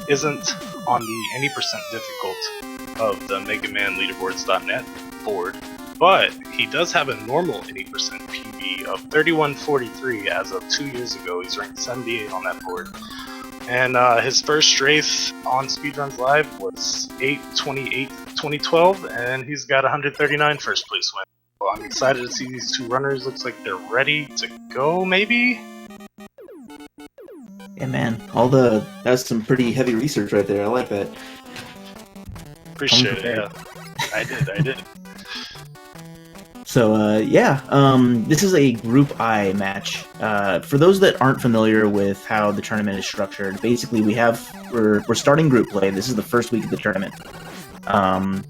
isn't on the any percent difficult of the Mega Man Leaderboards.net board, but he does have a normal any percent PB of 3143 as of 2 years ago. He's ranked 78 on that board. And his first race on Speedruns Live was 8/28/2012, and he's got 139 first place wins. So I'm excited to see these two runners. Looks like they're ready to go, maybe? Yeah, man. That's some pretty heavy research right there. I like that. Appreciate it, yeah. I did. So, this is a Group I match. For those that aren't familiar with how the tournament is structured, basically we're starting group play. This is the first week of the tournament.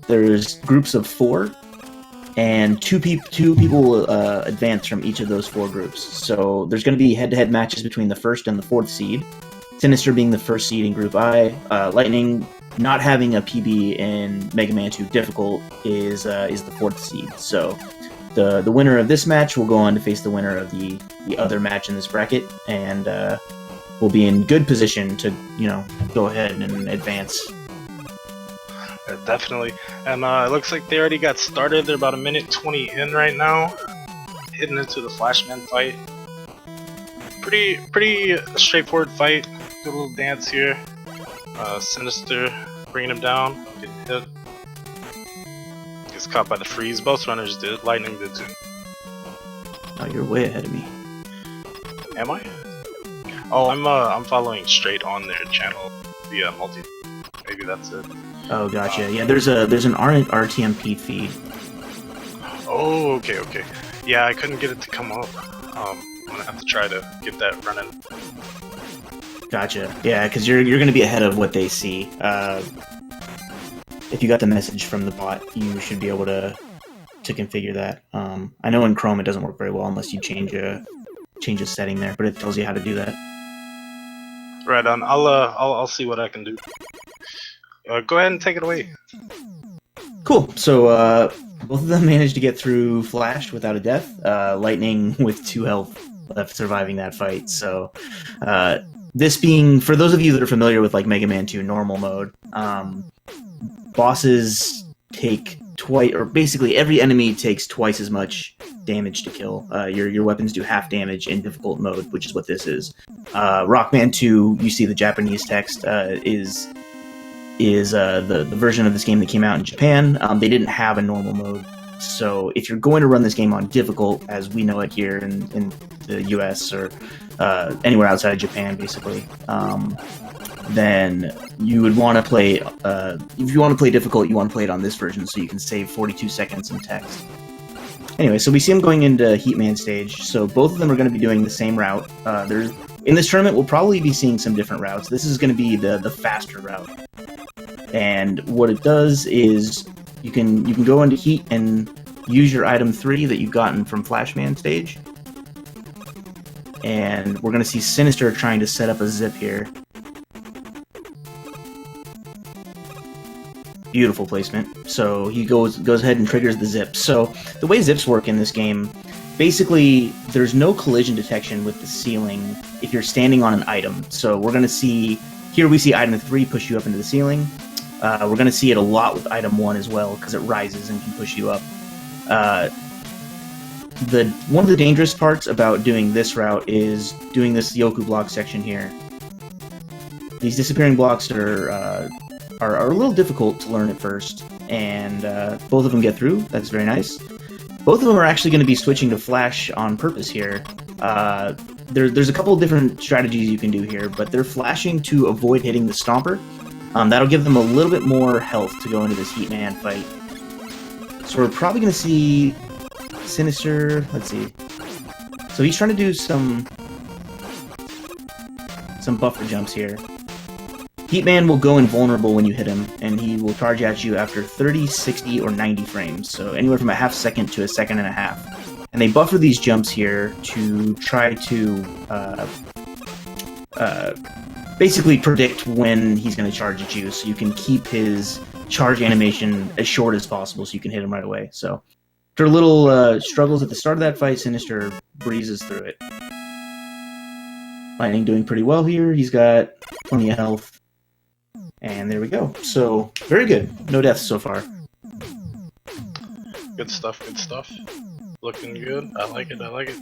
There's groups of 4, and two people will advance from each of those 4 groups. So there's going to be head-to-head matches between the 1st and the 4th seed. Sinister being the 1st seed in Group I. Lightning, not having a PB in Mega Man 2 difficult, is the 4th seed. So the winner of this match will go on to face the winner of the other match in this bracket, and will be in good position to go ahead and advance. Definitely. And it looks like they already got started. They're about 1:20 in right now, heading into the Flashman fight. Pretty straightforward fight. Good little dance here. Sinister bringing him down, getting hit. Gets caught by the freeze. Both runners did. Lightning did too. Oh, you're way ahead of me. Am I? Oh, I'm following straight on their channel via multi. Maybe that's it. Oh, gotcha. Yeah, there's an RTMP feed. Oh, okay. Yeah, I couldn't get it to come up. I'm gonna have to try to get that running. Gotcha. Yeah, because you're going to be ahead of what they see. If you got the message from the bot, you should be able to configure that. I know in Chrome it doesn't work very well unless you change a setting there, but it tells you how to do that. Right on. I'll see what I can do. Go ahead and take it away. Cool. So both of them managed to get through Flash without a death. Lightning with 2 health left surviving that fight. So this being, for those of you that are familiar with like Mega Man 2 normal mode, bosses take twice, or basically every enemy takes twice as much damage to kill. Your weapons do half damage in difficult mode, which is what this is. Rockman 2, you see the Japanese text, is the version of this game that came out in Japan. They didn't have a normal mode. So if you're going to run this game on difficult, as we know it here in the US or anywhere outside of Japan, basically, then you would want to play, if you want to play difficult, you want to play it on this version so you can save 42 seconds in text. Anyway, so we see them going into Heatman stage, so both of them are going to be doing the same route. In this tournament, we'll probably be seeing some different routes. This is going to be the faster route. And what it does is you can go into Heat and use your item 3 that you've gotten from Flashman stage. And we're going to see Sinister trying to set up a zip here. Beautiful placement. So he goes ahead and triggers the zip. So the way zips work in this game, basically there's no collision detection with the ceiling if you're standing on an item. So we're going to see, here we see item 3 push you up into the ceiling. We're going to see it a lot with item 1 as well, because it rises and can push you up. One of the dangerous parts about doing this route is doing this Yoku block section here. These disappearing blocks are a little difficult to learn at first, and both of them get through. That's very nice. Both of them are actually going to be switching to Flash on purpose here. There's a couple of different strategies you can do here, but they're flashing to avoid hitting the Stomper. That'll give them a little bit more health to go into this Heatman fight. So we're probably going to see Sinister, let's see. So he's trying to do some buffer jumps here. Heatman will go invulnerable when you hit him, and he will charge at you after 30, 60, or 90 frames, so anywhere from a half second to a second and a half. And they buffer these jumps here to try to basically predict when he's going to charge at you, so you can keep his charge animation as short as possible so you can hit him right away. So after little struggles at the start of that fight, Sinister breezes through it. Lightning doing pretty well here. He's got plenty of health. And there we go. So, very good. No deaths so far. Good stuff, good stuff. Looking good. I like it, I like it.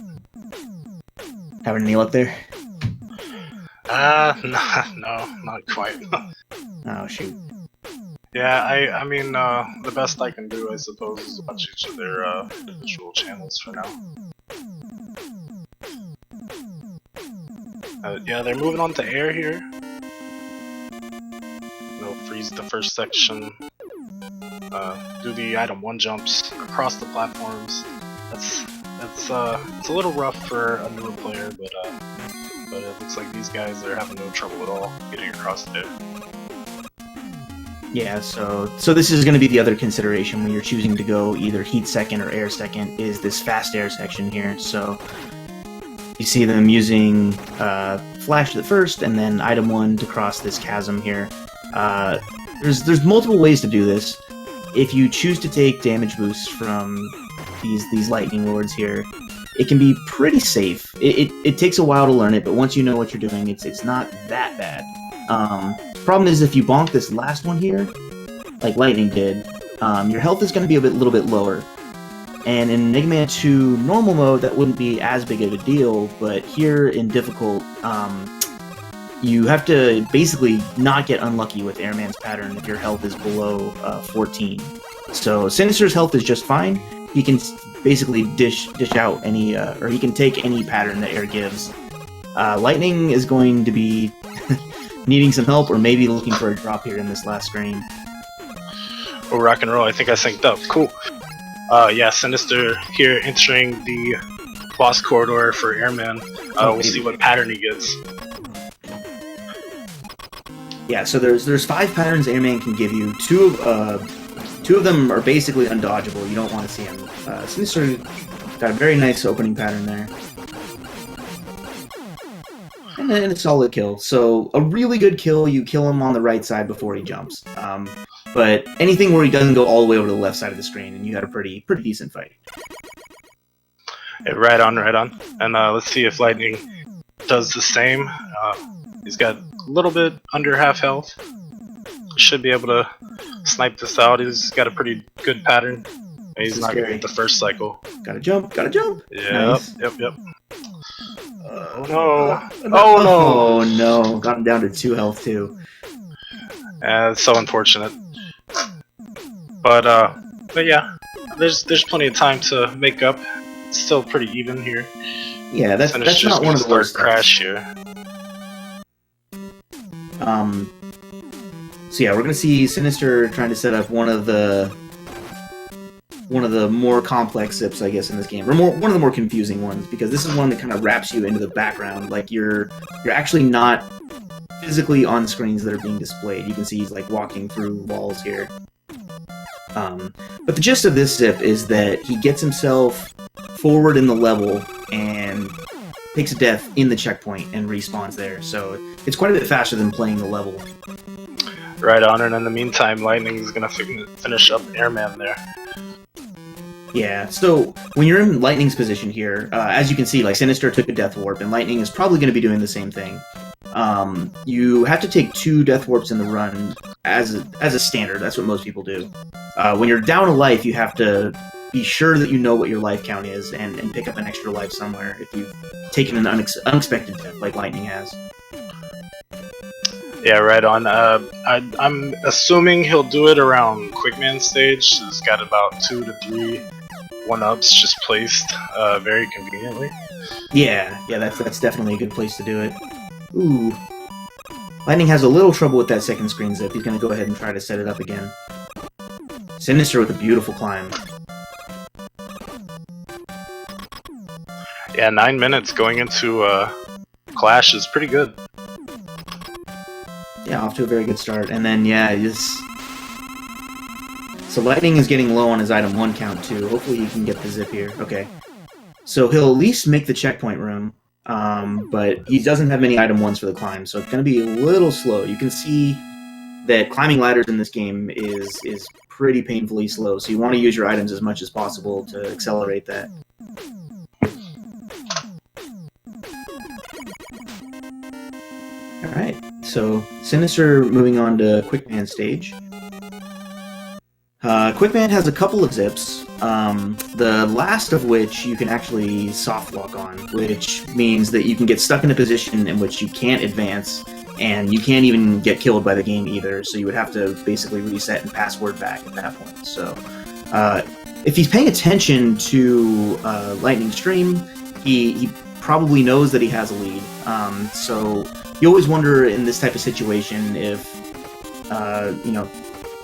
Having any luck there? No, not quite. Oh, shoot. Yeah, I mean, the best I can do, I suppose, is watch each of their individual channels for now. Yeah, they're moving on to air here. Freeze the first section. Do the item 1 jumps across the platforms. It's a little rough for a newer player, but it looks like these guys are having no trouble at all getting across there. Yeah, so this is going to be the other consideration when you're choosing to go either heat second or air second, is this fast air section here. So you see them using flash at first, and then item 1 to cross this chasm here. There's multiple ways to do this. If you choose to take damage boosts from these lightning lords here, it can be pretty safe. It takes a while to learn it, but once you know what you're doing, it's not that bad. Problem is, if you bonk this last one here, like Lightning did, your health is going to be a little bit lower. And in Mega Man 2 normal mode, that wouldn't be as big of a deal, but here in difficult, you have to basically not get unlucky with Airman's pattern if your health is below 14. So Sinister's health is just fine. He can basically dish out any, or he can take any pattern that Air gives. Lightning is going to be needing some help, or maybe looking for a drop here in this last screen. Oh, rock and roll, I think I synced up. Cool. Yeah, Sinister here entering the boss corridor for Airman. We'll see what pattern he gets. Yeah, so there's 5 patterns Airman can give you. Two of them are basically undodgeable. You don't want to see them. Sinister got a very nice opening pattern there. And then a solid kill. So a really good kill, you kill him on the right side before he jumps. But anything where he doesn't go all the way over to the left side of the screen, and you had a pretty decent fight. Yeah, right on, right on. And let's see if Lightning does the same. He's got a little bit under half health. Should be able to snipe this out. He's got a pretty good pattern. He's not going to get the first cycle. Gotta jump, gotta jump! Yep, nice. Yep. Oh no! Oh no! Got him down to 2 health too. It's so unfortunate. But yeah, there's plenty of time to make up. It's still pretty even here. Yeah, that's not one of the worst crash here. So yeah, we're gonna see Sinister trying to set up one of the more complex zips, I guess, in this game, or one of the more confusing ones, because this is one that kind of wraps you into the background. Like you're actually not physically on screens that are being displayed. You can see he's like walking through walls here. But the gist of this zip is that he gets himself forward in the level and takes a death in the checkpoint and respawns there. So it's quite a bit faster than playing the level. Right on, and in the meantime, Lightning is going to finish up Airman there. Yeah, so when you're in Lightning's position here, as you can see, like Sinister took a Death Warp, and Lightning is probably going to be doing the same thing. You have to take 2 Death Warps in the run as a standard. That's what most people do. When you're down a life, you have to be sure that you know what your life count is and pick up an extra life somewhere if you've taken an unexpected death like Lightning has. Yeah, right on. I'm assuming he'll do it around Quickman stage. He's got about 2 to 3 1-ups just placed very conveniently. Yeah, that's definitely a good place to do it. Ooh. Lightning has a little trouble with that second screen zip. He's going to go ahead and try to set it up again. Sinister with a beautiful climb. Yeah, 9 minutes going into Clash is pretty good. Yeah, off to a very good start. And then, yeah, so Lightning is getting low on his item 1 count, too. Hopefully he can get the zip here. Okay. So he'll at least make the checkpoint room, but he doesn't have many item 1s for the climb, so it's going to be a little slow. You can see that climbing ladders in this game is pretty painfully slow, so you want to use your items as much as possible to accelerate that. Alright, So, Sinister moving on to Quickman stage. Quickman has a couple of zips, the last of which you can actually soft lock on, which means that you can get stuck in a position in which you can't advance, and you can't even get killed by the game either, so you would have to basically reset and password back at that point. So, if he's paying attention to Lightning's stream, he probably knows that he has a lead. So you always wonder in this type of situation if,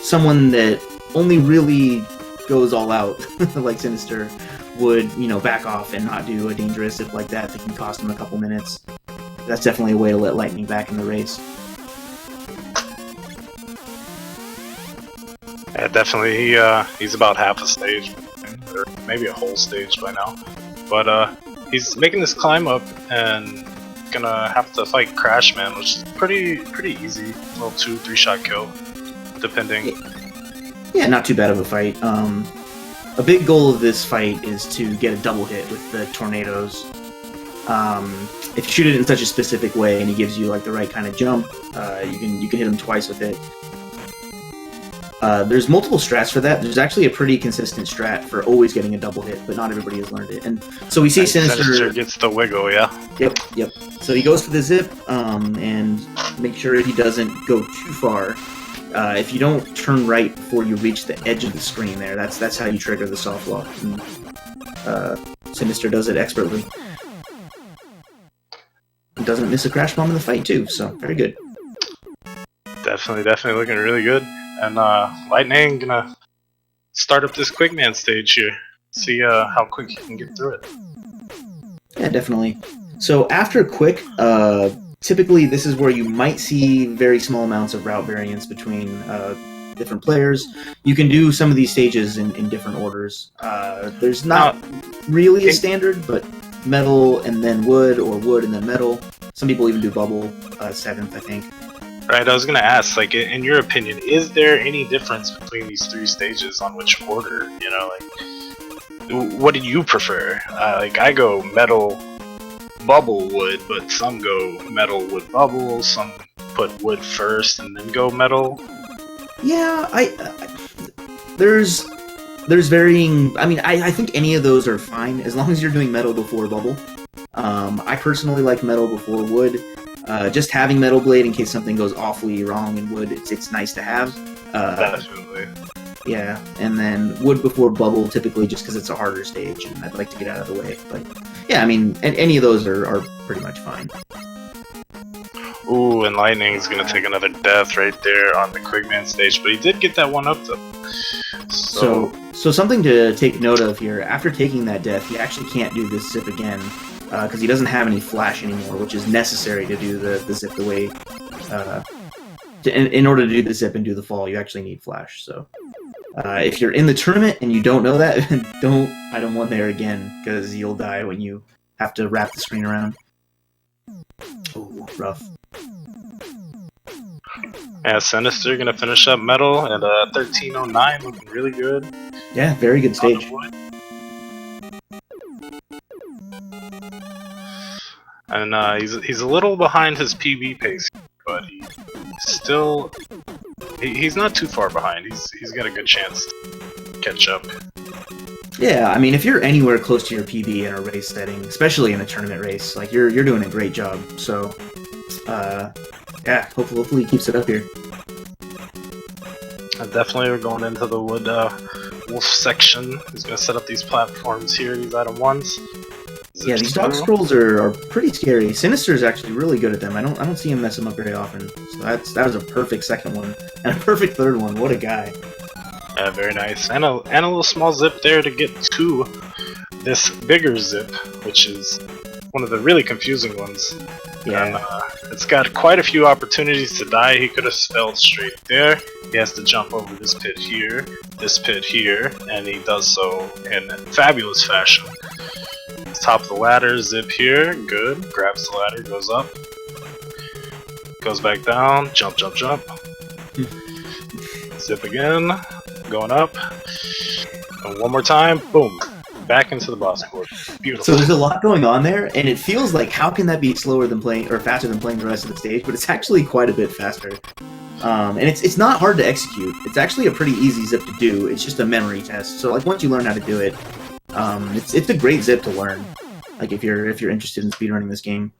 someone that only really goes all out, like Sinister, would, back off and not do a dangerous zip like that can cost him a couple minutes. That's definitely a way to let Lightning back in the race. Yeah, definitely. He's about half a stage, or maybe a whole stage by now. But he's making this climb up and gonna have to fight Crashman, which is pretty easy. A little 2-3 shot kill, depending. Yeah, not too bad of a fight. A big goal of this fight is to get a double hit with the tornadoes. If you shoot it in such a specific way and he gives you like the right kind of jump, you can hit him twice with it. There's multiple strats for that. There's actually a pretty consistent strat for always getting a double hit, but not everybody has learned it. And so we see Sinister gets the wiggle, yeah. Yep. So he goes for the zip, and make sure he doesn't go too far. If you don't turn right before you reach the edge of the screen there, that's how you trigger the soft lock. And, Sinister does it expertly. He doesn't miss a crash bomb in the fight too, so very good. Definitely looking really good. And Lightning gonna start up this Quickman stage here. See how quick you can get through it. Yeah, definitely. So after Quick, typically this is where you might see very small amounts of route variance between different players. You can do some of these stages in different orders. There's not really a standard, but metal and then wood, or wood and then metal. Some people even do bubble 7th, I think. Right, I was gonna ask, like, in your opinion, is there any difference between these 3 stages on which order? What do you prefer? I go metal, bubble, wood, but some go metal, wood, bubble. Some put wood first and then go metal. Yeah, there's varying. I mean, I think any of those are fine as long as you're doing metal before bubble. I personally like metal before wood. Just having metal blade in case something goes awfully wrong in wood, it's nice to have. Definitely. Yeah, and then wood before bubble, typically just because it's a harder stage and I'd like to get out of the way. But yeah, I mean, any of those are pretty much fine. Ooh, and Lightning's gonna take another death right there on the Quickman stage, but he did get that one up though. So something to take note of here, after taking that death, he actually can't do this zip again, because he doesn't have any flash anymore, which is necessary to do the zip the way... in order to do the zip and do the fall, you actually need flash, so... if you're in the tournament and you don't know that, don't item 1 there again, because you'll die when you have to wrap the screen around. Ooh, rough. Yeah, Sinister gonna finish up metal at 1309, looking really good. Yeah, very good stage. And he's a little behind his PB pace, but he's not too far behind. He's got a good chance to catch up. Yeah, I mean, if you're anywhere close to your PB in a race setting, especially in a tournament race, like you're doing a great job. So, yeah, hopefully he keeps it up here. Definitely, we're going into the wood wolf section. He's gonna set up these platforms here, these item 1s. Yeah, these dog scrolls are pretty scary. Sinister is actually really good at them. I don't see him mess them up very often. So that was a perfect second one and a perfect third one. What a guy! Yeah, very nice. And a little small zip there to get to this bigger zip, which is one of the really confusing ones. Yeah. And it's got quite a few opportunities to die. He could have spelled straight there. He has to jump over this pit here, and he does so in fabulous fashion. Top of the ladder, zip here, good. Grabs the ladder, goes up. Goes back down, jump. Zip again, going up. And one more time, boom. back into the boss board. So Beautiful. there's a lot going on there, and it feels like how can that be slower than playing or faster than playing the rest of the stage? But it's actually quite a bit faster, and it's not hard to execute. It's actually a pretty easy zip to do. It's just a memory test. So like once you learn how to do it, it's a great zip to learn. Like if you're interested in speedrunning this game.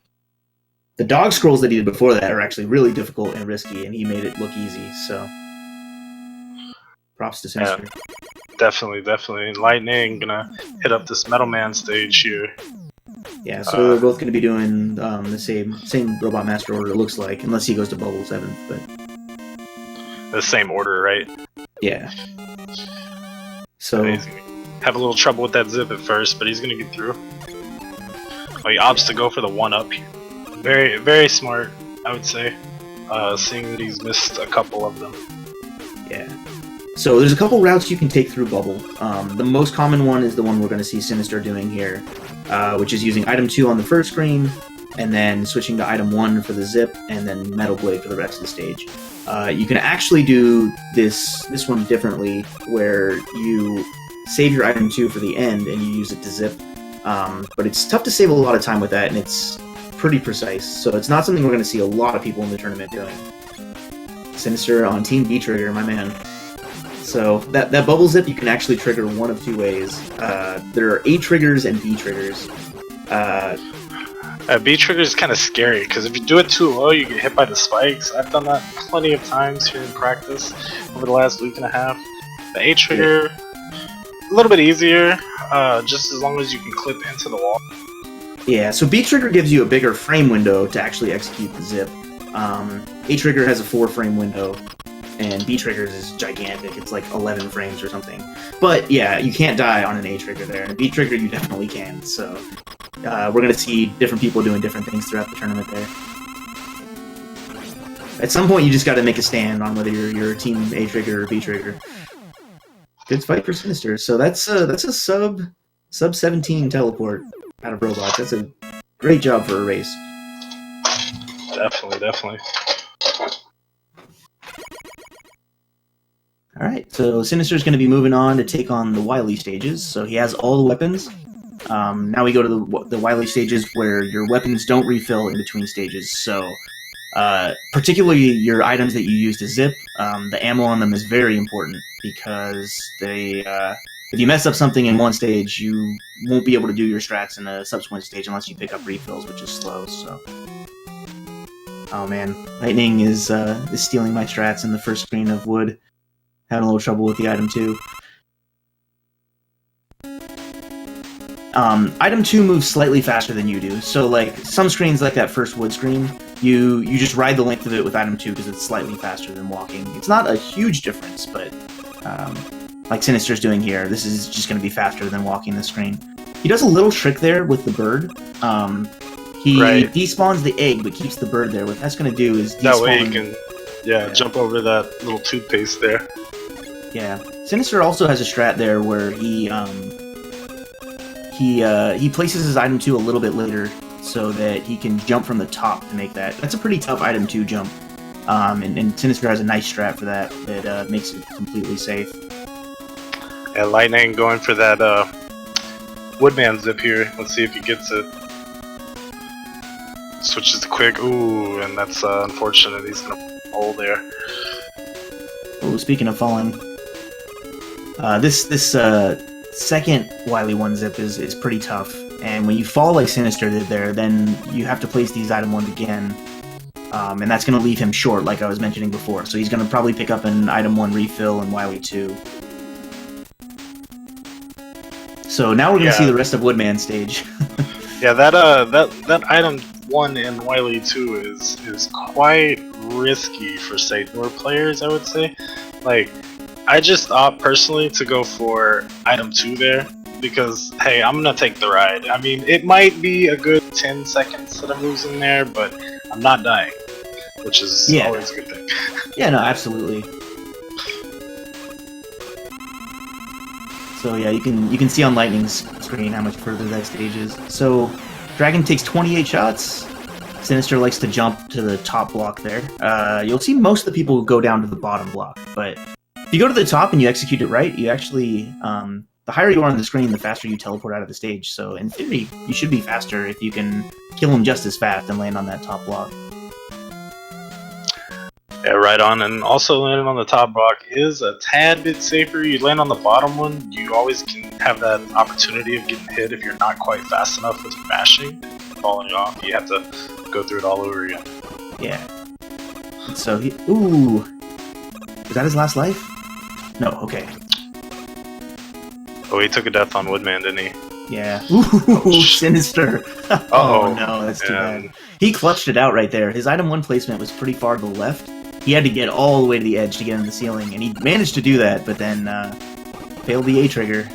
The dog scrolls that he did before that are actually really difficult and risky, and he made it look easy. So props to Sinister. Yeah, definitely. Lightning gonna hit up this Metal Man stage here. Yeah, so they're both going to be doing the same Robot Master order, it looks like, unless he goes to Bubble 7th, but... The same order, right? Yeah. So... Have a little trouble with that zip at first, but he's going to get through. Oh, he opts to go for the 1-up here. Very, very smart, I would say, seeing that he's missed a couple of them. Yeah. So there's a couple routes you can take through Bubble. The most common one is the one we're going to see Sinister doing here, which is using item 2 on the first screen, and then switching to item 1 for the zip, and then Metal Blade for the rest of the stage. You can actually do this one differently, where you save your item 2 for the end, and you use it to zip. But it's tough to save a lot of time with that, and it's pretty precise, so it's not something we're going to see a lot of people in the tournament doing. Sinister on Team B Trigger, my man. So that bubble zip you can actually trigger one of two ways. There are A triggers and B triggers. B trigger is kind of scary because if you do it too low, you get hit by the spikes. I've done that plenty of times here in practice over the last week and a half. The A trigger, a little bit easier, just as long as you can clip into the wall. Yeah, so B trigger gives you a bigger frame window to actually execute the zip. A trigger has a 4-frame window, and B triggers is gigantic. It's like 11 frames or something. But yeah, you can't die on an A trigger there. And a B trigger, you definitely can. So we're going to see different people doing different things throughout the tournament there. At some point, you just got to make a stand on whether you're team A trigger or B trigger. Good fight for Sinister. So that's a sub 17 teleport out of robots. That's a great job for a race. Definitely. Alright, so Sinister's going to be moving on to take on the Wily stages. So he has all the weapons. Now we go to the Wily stages where your weapons don't refill in between stages. So particularly your items that you use to zip, the ammo on them is very important because they... if you mess up something in one stage, you won't be able to do your strats in a subsequent stage unless you pick up refills, which is slow, so... Oh man, Lightning is stealing my strats in the first screen of Wood. Having a little trouble with the item 2. Item 2 moves slightly faster than you do, so like some screens like that first Wood screen, you just ride the length of it with item 2 because it's slightly faster than walking. It's not a huge difference, but like Sinister's doing here, this is just going to be faster than walking the screen. He does a little trick there with the bird. He despawns the egg, but keeps the bird there. What that's going to do is despawn... That way you can, jump over that little toothpaste there. Yeah. Sinister also has a strat there where he places his item 2 a little bit later so that he can jump from the top to make that. That's a pretty tough item 2 jump. And Sinister has a nice strat for that makes it completely safe. Yeah, Lightning going for that Woodman zip here. Let's see if he gets it. Switches to quick. Ooh, and that's unfortunate. He's gonna fall there. Oh, speaking of falling, this second Wily 1 zip is pretty tough. And when you fall like Sinister did there, then you have to place these item 1s again. And that's going to leave him short, like I was mentioning before. So he's going to probably pick up an item 1 refill in Wily 2. So now we're going to see the rest of Woodman's stage. Yeah, that item 1 in Wily 2 is quite risky for, say, newer players, I would say. Like, I just opt personally to go for item 2 there, because, hey, I'm gonna take the ride. I mean, it might be a good 10 seconds that I'm losing there, but I'm not dying, which is always a good thing. Yeah, no, absolutely. So yeah, you can see on Lightning's screen how much further that stage is. So Dragon takes 28 shots. Sinister likes to jump to the top block there. You'll see most of the people go down to the bottom block, but if you go to the top and you execute it right, you actually the the higher you are on the screen, the faster you teleport out of the stage. So in theory, you should be faster if you can kill him just as fast and land on that top block. Yeah, right on. And also landing on the top block is a tad bit safer. You land on the bottom one, you always can have that opportunity of getting hit if you're not quite fast enough with your mashing. Falling off, you have to go through it all over again. Yeah. So he... Ooh! Is that his last life? No, okay. Oh, he took a death on Woodman, didn't he? Yeah. Ooh, Sinister! Oh no, that's too bad. He clutched it out right there. His item 1 placement was pretty far to the left. He had to get all the way to the edge to get in the ceiling, and he managed to do that, but then failed the A trigger.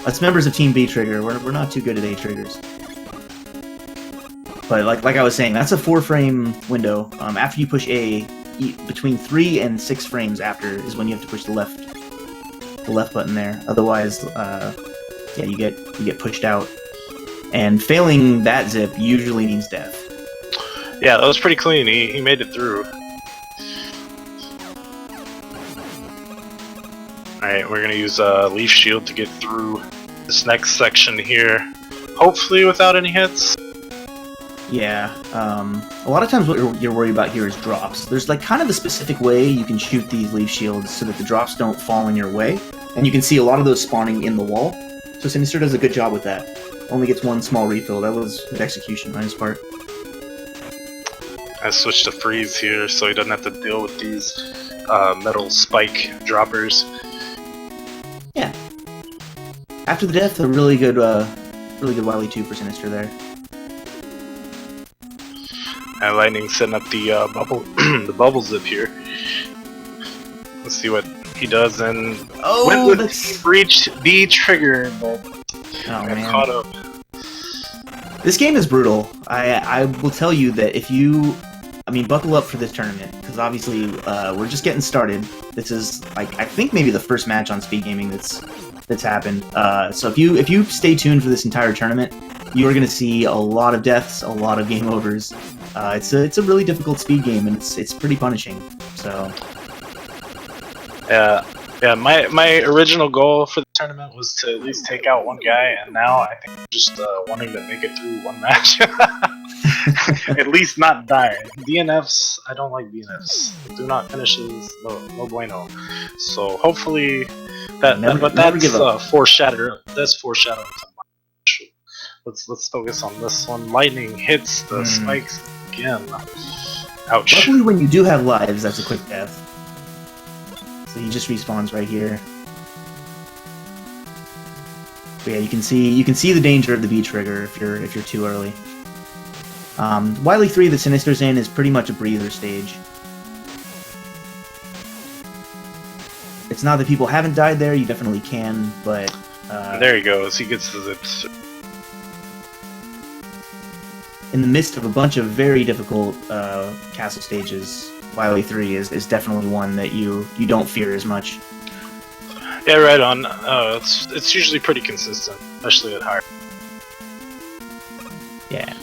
Us members of Team B trigger, we're not too good at A triggers. But like I was saying, that's a 4-frame window. After you push A, between 3 and 6 frames after is when you have to push the left button there. Otherwise, yeah, you get pushed out. And failing that zip usually means death. Yeah, that was pretty clean. He made it through. Alright, we're gonna use Leaf Shield to get through this next section here. Hopefully without any hits. Yeah, a lot of times what you're worried about here is drops. There's like kind of a specific way you can shoot these Leaf Shields so that the drops don't fall in your way. And you can see a lot of those spawning in the wall. So Sinister does a good job with that. Only gets 1 small refill. That was good execution on his part. I switched to freeze here so he doesn't have to deal with these metal spike droppers. Yeah. After the death, a really good Wily 2 for Sinister there. And Lightning setting up the bubble, the bubble zip here. Let's see what he does. And went with breach the trigger, but got caught up. This game is brutal. I will tell you that if you, buckle up for this tournament, because obviously we're just getting started. This is like I think maybe the first match on Speed Gaming that's happened. So if you stay tuned for this entire tournament, you are going to see a lot of deaths, a lot of game overs. It's a really difficult speed game, and it's pretty punishing. So yeah. My original goal for the tournament was to at least take out one guy, and now I think I'm just wanting to make it through one match. At least not die. DNFs, I don't like DNFs. Do not finishes, no bueno. So hopefully that's foreshadowing. That's foreshadowing. Let's focus on this one. Lightning hits the spikes again. Ouch. Luckily, when you do have lives, that's a quick death. So he just respawns right here. But yeah, you can see the danger of the B trigger if you're too early. Wily 3 that Sinister's in is pretty much a breather stage. It's not that people haven't died there, you definitely can, but there he goes, he gets the zips. In the midst of a bunch of very difficult castle stages, Wily 3 is definitely one that you don't fear as much. Yeah, right on. It's usually pretty consistent, especially at higher. Yeah.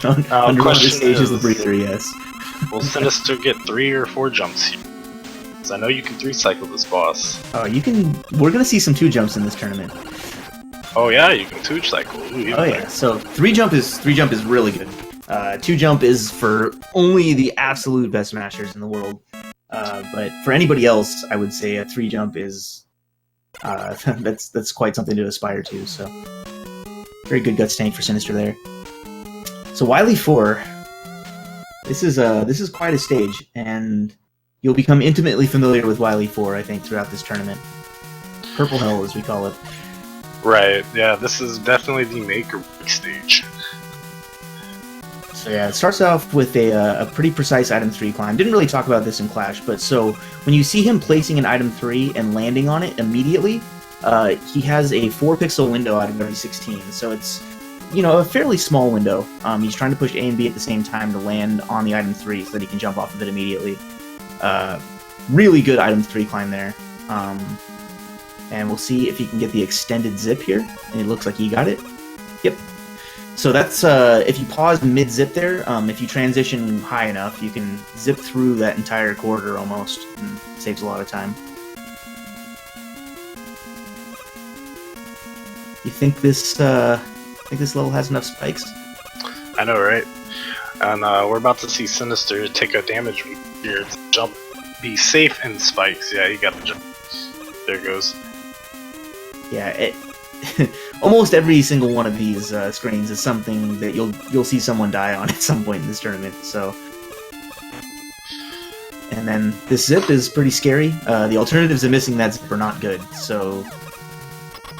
Under one of the stages of the breather, yes. Will Sinister get 3 or 4 jumps here? Because I know you can 3-cycle this boss. Oh, you can. We're gonna see some 2 jumps in this tournament. Oh yeah, you can 2-cycle. Oh yeah. So 3 jump is really good. 2 jump is for only the absolute best smashers in the world. But for anybody else, I would say a 3 jump is that's quite something to aspire to. So very good guts tank for Sinister there. So Wily 4, this is quite a stage, and you'll become intimately familiar with Wily 4, I think, throughout this tournament. Purple Hell, as we call it. Right. Yeah, this is definitely the make or break stage. So yeah, it starts off with a pretty precise item 3 climb. Didn't really talk about this in Clash, but so when you see him placing an item 3 and landing on it immediately, he has a 4-pixel window out of every 16. So it's, a fairly small window. He's trying to push A and B at the same time to land on the item 3 so that he can jump off of it immediately. Really good item 3 climb there. And we'll see if he can get the extended zip here. And it looks like he got it. Yep. So that's if you pause mid-zip there, if you transition high enough, you can zip through that entire corridor almost, and saves a lot of time. You think this level has enough spikes? I know, right? And we're about to see Sinister take a damage here to jump, be safe in spikes. Yeah, he got the jump. There it goes. Yeah, almost every single one of these screens is something that you'll see someone die on at some point in this tournament. So, and then this zip is pretty scary. The alternatives of missing that zip are not good. So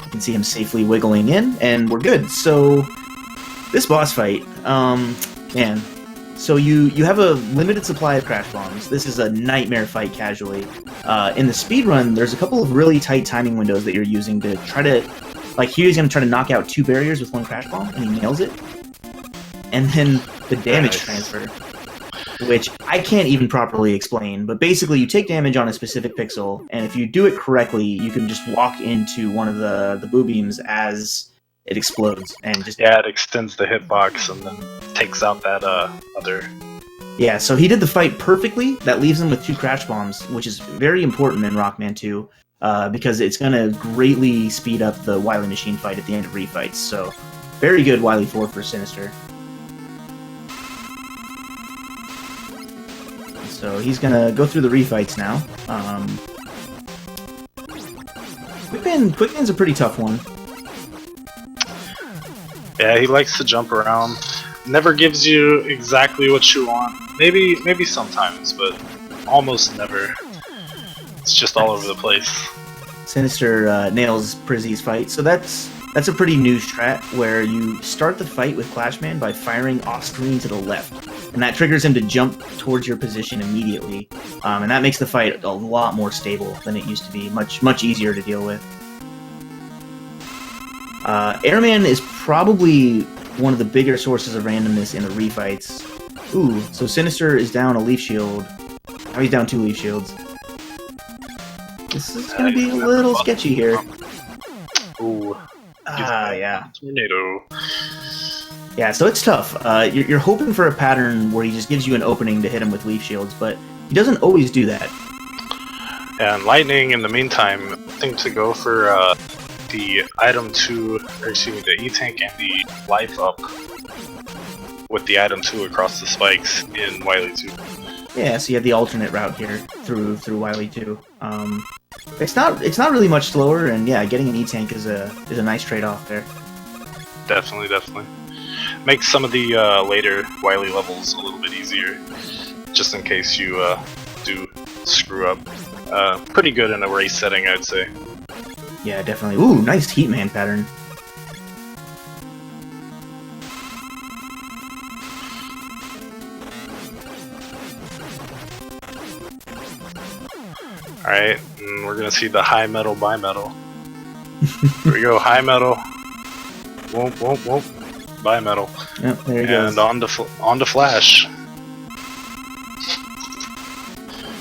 you can see him safely wiggling in, and we're good. So this boss fight, man. So you have a limited supply of crash bombs. This is a nightmare fight casually. In the speedrun, there's a couple of really tight timing windows that you're using to try to, like here he's going to try to knock out 2 barriers with 1 crash bomb, and he nails it. And then the damage transfer, which I can't even properly explain, but basically you take damage on a specific pixel, and if you do it correctly, you can just walk into one of the boo beams as it explodes, and just... Yeah, it extends the hitbox and then takes out that other... Yeah, so he did the fight perfectly. That leaves him with 2 crash bombs, which is very important in Rockman 2, because it's going to greatly speed up the Wily machine fight at the end of refights. So, very good Wily 4 for Sinister. So he's going to go through the refights now. Quickman's a pretty tough one. Yeah, he likes to jump around. Never gives you exactly what you want. Maybe sometimes, but almost never. It's just all over the place. Sinister nails Prizzy's fight. So that's a pretty new strat where you start the fight with Clashman by firing off screen to the left, and that triggers him to jump towards your position immediately. And that makes the fight a lot more stable than it used to be. Much easier to deal with. Airman is probably one of the bigger sources of randomness in the refights. Ooh, so Sinister is down a leaf shield. Now he's down 2 leaf shields. This is gonna be a little sketchy here. Ooh. Yeah. Tornado. Yeah, so it's tough. You're hoping for a pattern where he just gives you an opening to hit him with leaf shields, but he doesn't always do that. And Lightning, in the meantime, I think to go for the item 2, or excuse me, the E-Tank and the life up with the item 2 across the spikes in Wily 2. Yeah, so you have the alternate route here through Wily 2. It's not really much slower, and yeah, getting an E-Tank is a nice trade-off there. Definitely. Makes some of the later Wily levels a little bit easier, just in case you do screw up. Pretty good in a race setting, I'd say. Yeah, definitely. Ooh, nice Heatman pattern. Alright, and we're gonna see the high metal bi-metal. Here we go, high metal. Whoop. Bi-metal. Yep, there he goes. And on to Flash.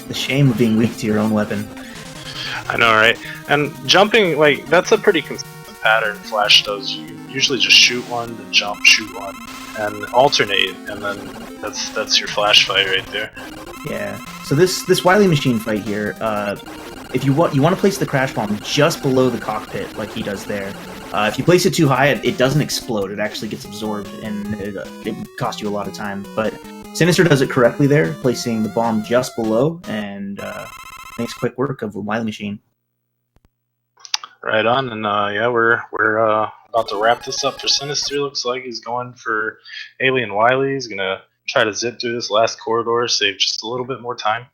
The shame of being weak to your own weapon. I know, right? And jumping, like, that's a pretty consistent pattern Flash does. You usually just shoot one, then jump, shoot one, and alternate, and then that's your Flash fight right there. Yeah. So this Wily machine fight here, if you want to place the crash bomb just below the cockpit, like he does there. If you place it too high, it doesn't explode. It actually gets absorbed, and it costs you a lot of time. But Sinister does it correctly there, placing the bomb just below, and makes quick work of the Wily machine. Right on, and yeah, we're about to wrap this up for Sinister. Looks like he's going for Alien Wily. He's gonna try to zip through this last corridor, save just a little bit more time.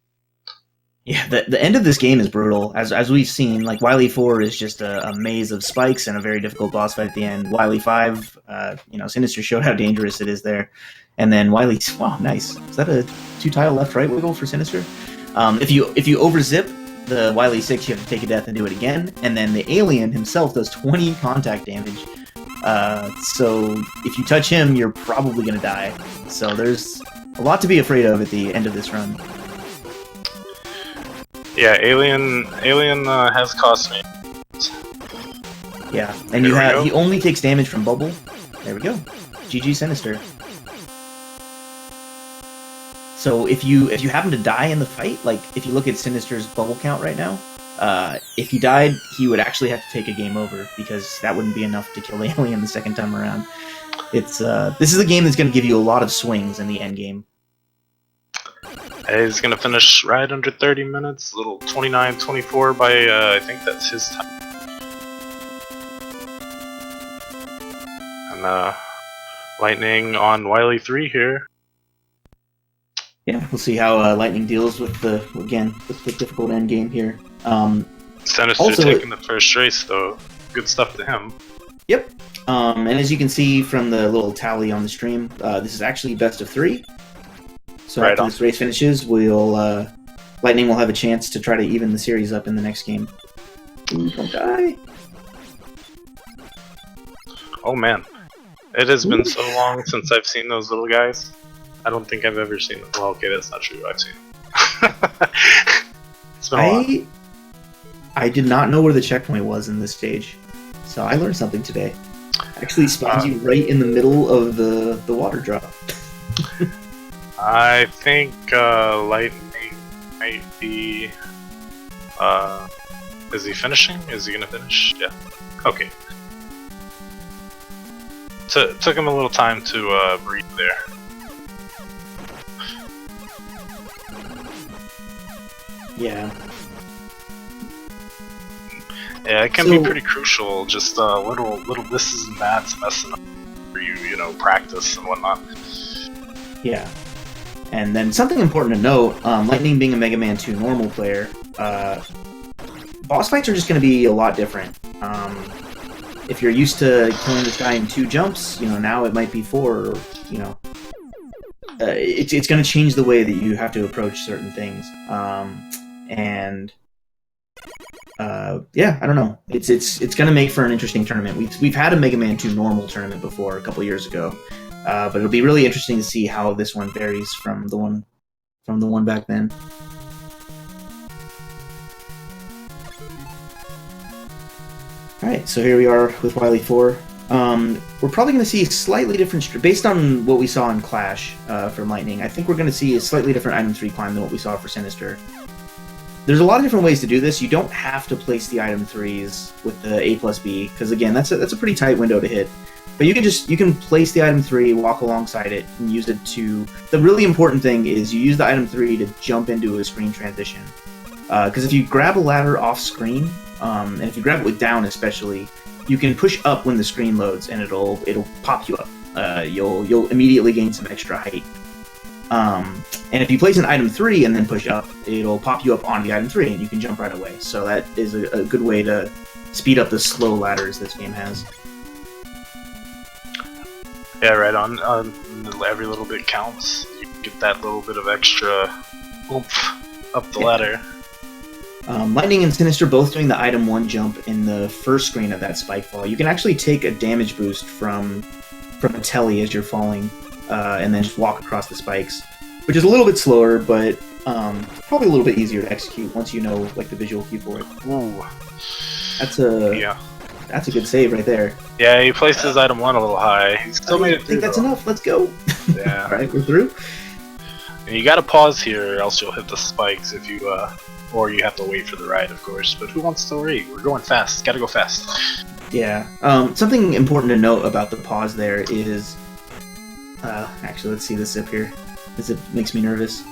Yeah, the end of this game is brutal, as we've seen. Like, Wily 4 is just a maze of spikes and a very difficult boss fight at the end. Wily 5, Sinister showed how dangerous it is there. And then Wily, wow, nice. Is that a 2-tile left-right wiggle for Sinister? If you overzip the Wily 6, you have to take a death and do it again. And then the alien himself does 20 contact damage. So if you touch him, you're probably going to die. So there's a lot to be afraid of at the end of this run. Yeah, Alien has cost me. Yeah, and he only takes damage from bubble. There we go. GG Sinister. So if you happen to die in the fight, like if you look at Sinister's bubble count right now, if he died, he would actually have to take a game over because that wouldn't be enough to kill the alien the second time around. It's this is a game that's going to give you a lot of swings in the end game. He's gonna finish right under 30 minutes, a little 29-24 by I think that's his time. And Lightning on Wily 3 here. Yeah, we'll see how Lightning deals with the difficult end game here. Sinister also, taking the first race though. Good stuff to him. Yep. And as you can see from the little tally on the stream, this is actually best of 3. So right after on. this race finishes, Lightning will have a chance to try to even the series up in the next game. Ooh, don't die. Oh man, it has been so long since I've seen those little guys. I don't think I've ever seen them. Well, okay, that's not true. I've seen them. It's been a while. I did not know where the checkpoint was in this stage, so I learned something today. Actually, spawns you right in the middle of the water drop. I think Lightning might be. Is he finishing? Is he gonna finish? Yeah. Okay. Took him a little time to breathe there. Yeah. Yeah, it can be pretty crucial. Just little this and that's messing up for you know, practice and whatnot. Yeah. And then something important to note, Lightning being a Mega Man 2 normal player, boss fights are just going to be a lot different. If you're used to killing this guy in 2 jumps, you know, now it might be 4, or, you know, it's going to change the way that you have to approach certain things. Yeah, I don't know. It's going to make for an interesting tournament. We've had a Mega Man 2 normal tournament before a couple years ago. But it'll be really interesting to see how this one varies from the one back then. Alright, so here we are with Wily 4. We're probably going to see a slightly different... Based on what we saw in Clash from Lightning, I think we're going to see a slightly different item 3 climb than what we saw for Sinister. There's a lot of different ways to do this. You don't have to place the item 3s with the A plus B, because again, that's a pretty tight window to hit. But you can place the item 3, walk alongside it, and use it to... The really important thing is you use the item 3 to jump into a screen transition. Because if you grab a ladder off screen, and if you grab it with down especially, you can push up when the screen loads, and it'll pop you up. You'll immediately gain some extra height. And if you place an item 3 and then push up, it'll pop you up on the item 3, and you can jump right away. So that is a good way to speed up the slow ladders this game has. Yeah, right on. Every little bit counts. You get that little bit of extra oomph up the ladder. Lightning and Sinister both doing the item 1 jump in the first screen of that spike fall. You can actually take a damage boost from a telly as you're falling, and then just walk across the spikes, which is a little bit slower, but probably a little bit easier to execute once you know like the visual cue for it. Ooh, that's a good save right there. Yeah, he placed his item 1 a little high. He still made it through. I think that's enough. Let's go. Yeah. Alright, we're through. And you gotta pause here, or else you'll hit the spikes if you, or you have to wait for the ride, of course. But who wants to wait? We're going fast. Gotta go fast. Yeah. Something important to note about the pause there is... actually, let's see this zip here. This zip makes me nervous.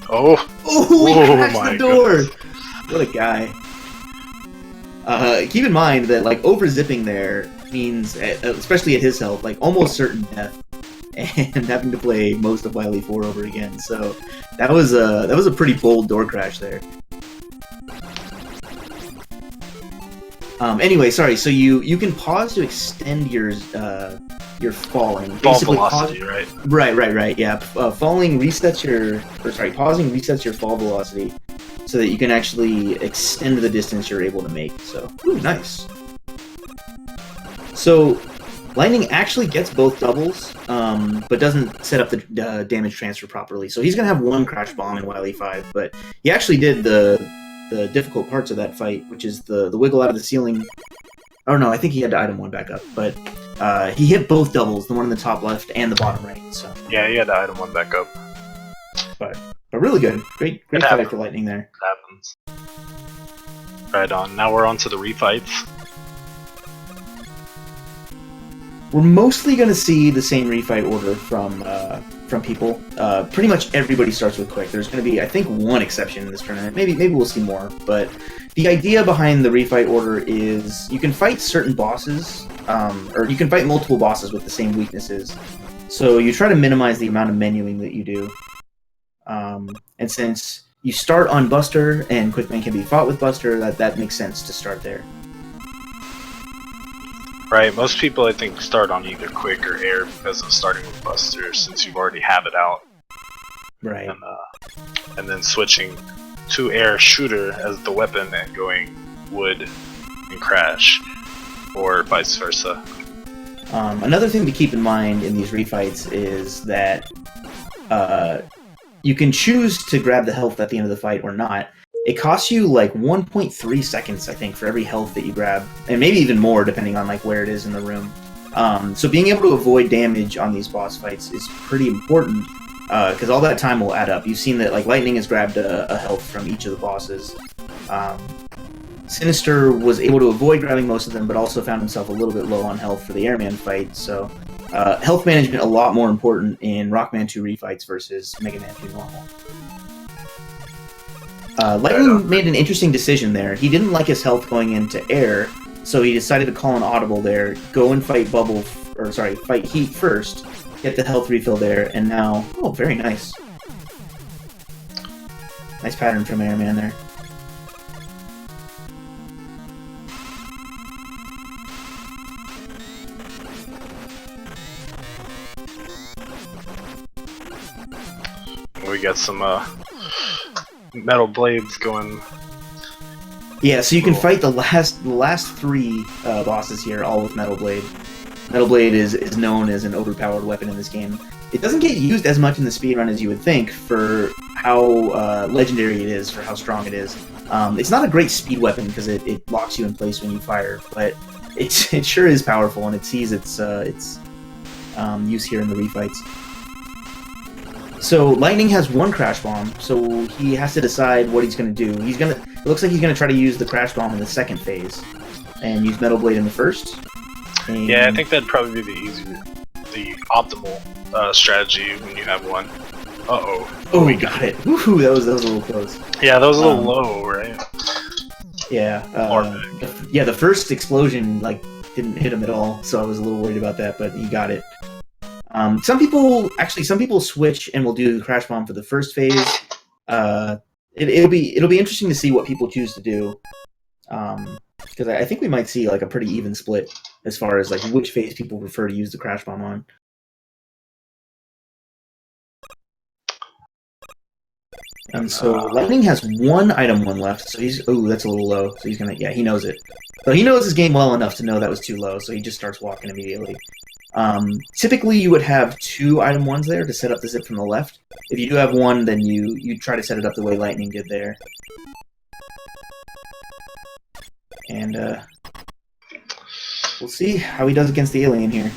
Oh! Oh, he crashed the door! Goodness. What a guy. Keep in mind that, like, over-zipping there means, especially at his health, like, almost certain death. And having to play most of Wily 4 over again. So, that was a pretty bold door crash there. Anyway, sorry, so you can pause to extend your falling. Fall velocity, right? Right, yeah. Pausing resets your fall velocity so that you can actually extend the distance you're able to make. So, ooh, nice. So, Lightning actually gets both doubles, but doesn't set up the damage transfer properly. So he's going to have 1 crash bomb in Wily 5, but he actually did the difficult parts of that fight, which is the wiggle out of the ceiling. Oh no, I think he had to item 1 back up, but He hit both doubles, the one in the top left and the bottom right. So Yeah, he had to item one back up. but really good, great fight for Lightning there. It happens. Right on. Now we're on to the refights. We're mostly going to see the same refight order from people. Pretty much everybody starts with quick. There's going to be, I think, one exception in this tournament. Maybe we'll see more. But the idea behind the refight order is you can fight certain bosses, or you can fight multiple bosses with the same weaknesses. So you try to minimize the amount of menuing that you do. And since you start on Buster and Quickman can be fought with Buster, that makes sense to start there. Right, most people I think start on either Quick or Air because of starting with Buster since you already have it out. Right. And then switching to Air Shooter as the weapon and going Wood and Crash, or vice versa. Another thing to keep in mind in these refights is that you can choose to grab the health at the end of the fight or not. It costs you like 1.3 seconds, I think, for every health that you grab, and maybe even more depending on like where it is in the room. So being able to avoid damage on these boss fights is pretty important because all that time will add up. You've seen that like Lightning has grabbed a health from each of the bosses. Sinister was able to avoid grabbing most of them, but also found himself a little bit low on health for the Airman fight. So health management a lot more important in Rockman 2 refights versus Mega Man 2 normal. Lightning made an interesting decision there. He didn't like his health going into Air, so he decided to call an audible there, go and fight fight Heat first, get the health refill there, and now, oh, very nice. Nice pattern from Airman there. We got some metal blades going. Yeah, so you can fight the last three bosses here, all with Metal Blade. Metal Blade is known as an overpowered weapon in this game. It doesn't get used as much in the speedrun as you would think for how legendary it is, for how strong it is. It's not a great speed weapon because it locks you in place when you fire, but it sure is powerful, and it sees its use here in the refights. So Lightning has one Crash Bomb, so he has to decide what he's going to do. It looks like he's going to try to use the Crash Bomb in the second phase, and use Metal Blade in the first. And... Yeah, I think that'd probably be the optimal strategy when you have one. Oh, we got it. Woohoo! That was a little close. Yeah, that was a little low, right? Yeah. The first explosion didn't hit him at all, so I was a little worried about that, but he got it. Some people switch and will do the Crash Bomb for the first phase. It'll be interesting to see what people choose to do, because I think we might see like a pretty even split as far as like which phase people prefer to use the Crash Bomb on. And so Lightning has one item left, so that's a little low. So he knows it. So he knows his game well enough to know that was too low, so he just starts walking immediately. Typically you would have two item ones there to set up the zip from the left. If you do have one, then you try to set it up the way Lightning did there. And we'll see how he does against the alien here.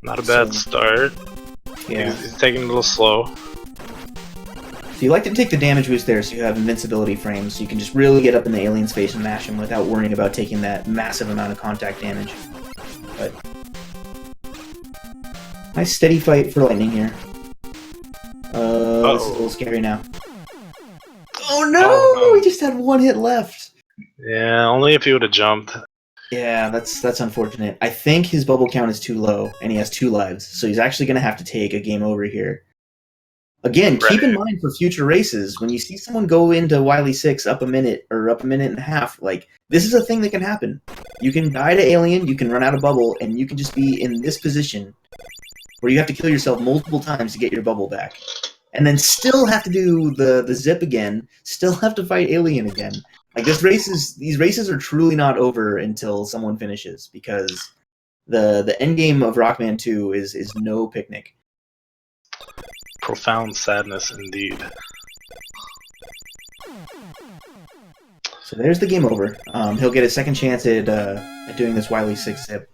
Not a bad start. Yeah. He's taking it a little slow. So you like to take the damage boost there so you have invincibility frames, so you can just really get up in the alien's face and mash him without worrying about taking that massive amount of contact damage. But nice steady fight for Lightning here. This is a little scary now. Oh no! He just had one hit left! Yeah, only if he would have jumped. Yeah, that's unfortunate. I think his bubble count is too low, and he has 2 lives, so he's actually going to have to take a game over here. Again, keep in mind for future races, when you see someone go into Wily 6 up a minute and a half, this is a thing that can happen. You can die to Alien, you can run out of bubble, and you can just be in this position where you have to kill yourself multiple times to get your bubble back. And then still have to do the zip again, still have to fight Alien again. Like these races are truly not over until someone finishes, because the end game of Rockman 2 is no picnic. Profound sadness indeed. So there's the game over. He'll get a second chance at doing this Wily 6-zip.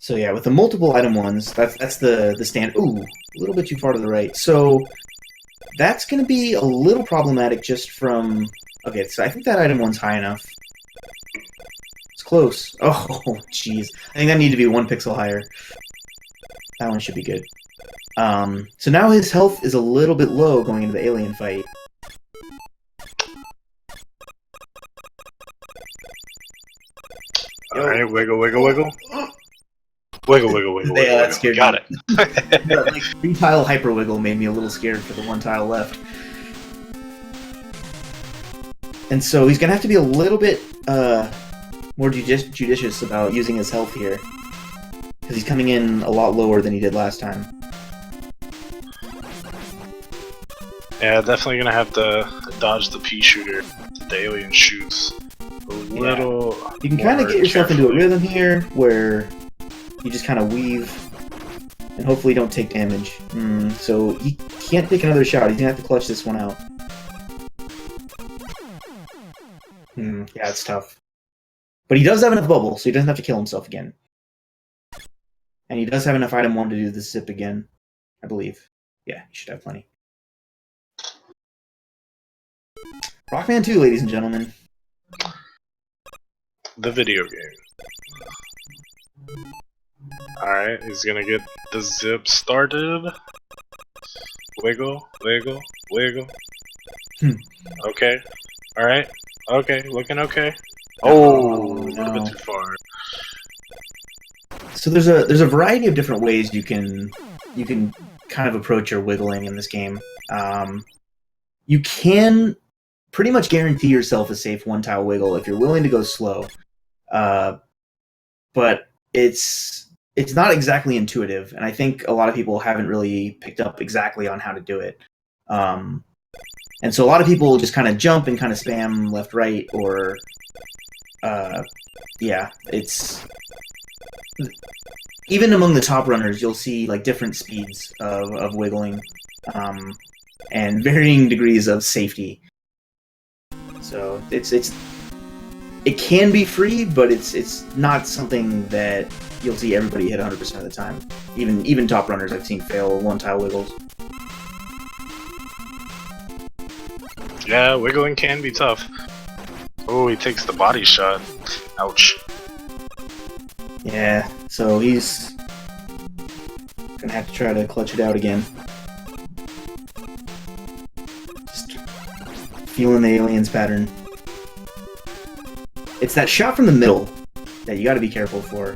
So yeah, with the multiple item ones, that's the stand. Ooh, a little bit too far to the right. So that's going to be a little problematic just from... Okay, so I think that item one's high enough. It's close. Oh, jeez. I think that needed to be 1 pixel higher. That one should be good. So now his health is a little bit low going into the alien fight. Alright, wiggle, wiggle, wiggle. Wiggle, wiggle, wiggle, Yeah, that wiggle. scared Got me. it. But, like, 3-tile hyper wiggle made me a little scared for the 1 tile left. And so he's gonna have to be a little bit more judicious about using his health here, because he's coming in a lot lower than he did last time. Yeah, definitely gonna have to dodge the pea shooter that the alien shoots. A little. You can kind of get yourself into a rhythm here where you just kind of weave and hopefully don't take damage. So he can't take another shot. He's gonna have to clutch this one out. Yeah, it's tough. But he does have enough bubble, so he doesn't have to kill himself again. And he does have enough item 1 to do the zip again, I believe. Yeah, he should have plenty. Rockman 2, ladies and gentlemen. The video game. Alright, he's gonna get the zip started. Wiggle, wiggle, wiggle. Okay. Alright. Okay, looking okay. Oh, a little bit too far. So there's a variety of different ways you can kind of approach your wiggling in this game. You can pretty much guarantee yourself a safe 1-tile wiggle if you're willing to go slow. But it's not exactly intuitive, and I think a lot of people haven't really picked up exactly on how to do it. And so a lot of people just kind of jump and kind of spam left, right, or yeah, it's... Even among the top runners, you'll see like different speeds of wiggling, and varying degrees of safety. So it can be free, but it's not something that you'll see everybody hit 100% of the time. Even top runners I've seen fail 1-tile wiggles. Yeah, wiggling can be tough. Oh, he takes the body shot. Ouch. Yeah, so he's gonna have to try to clutch it out again. Just feeling the aliens pattern. It's that shot from the middle that you gotta be careful for.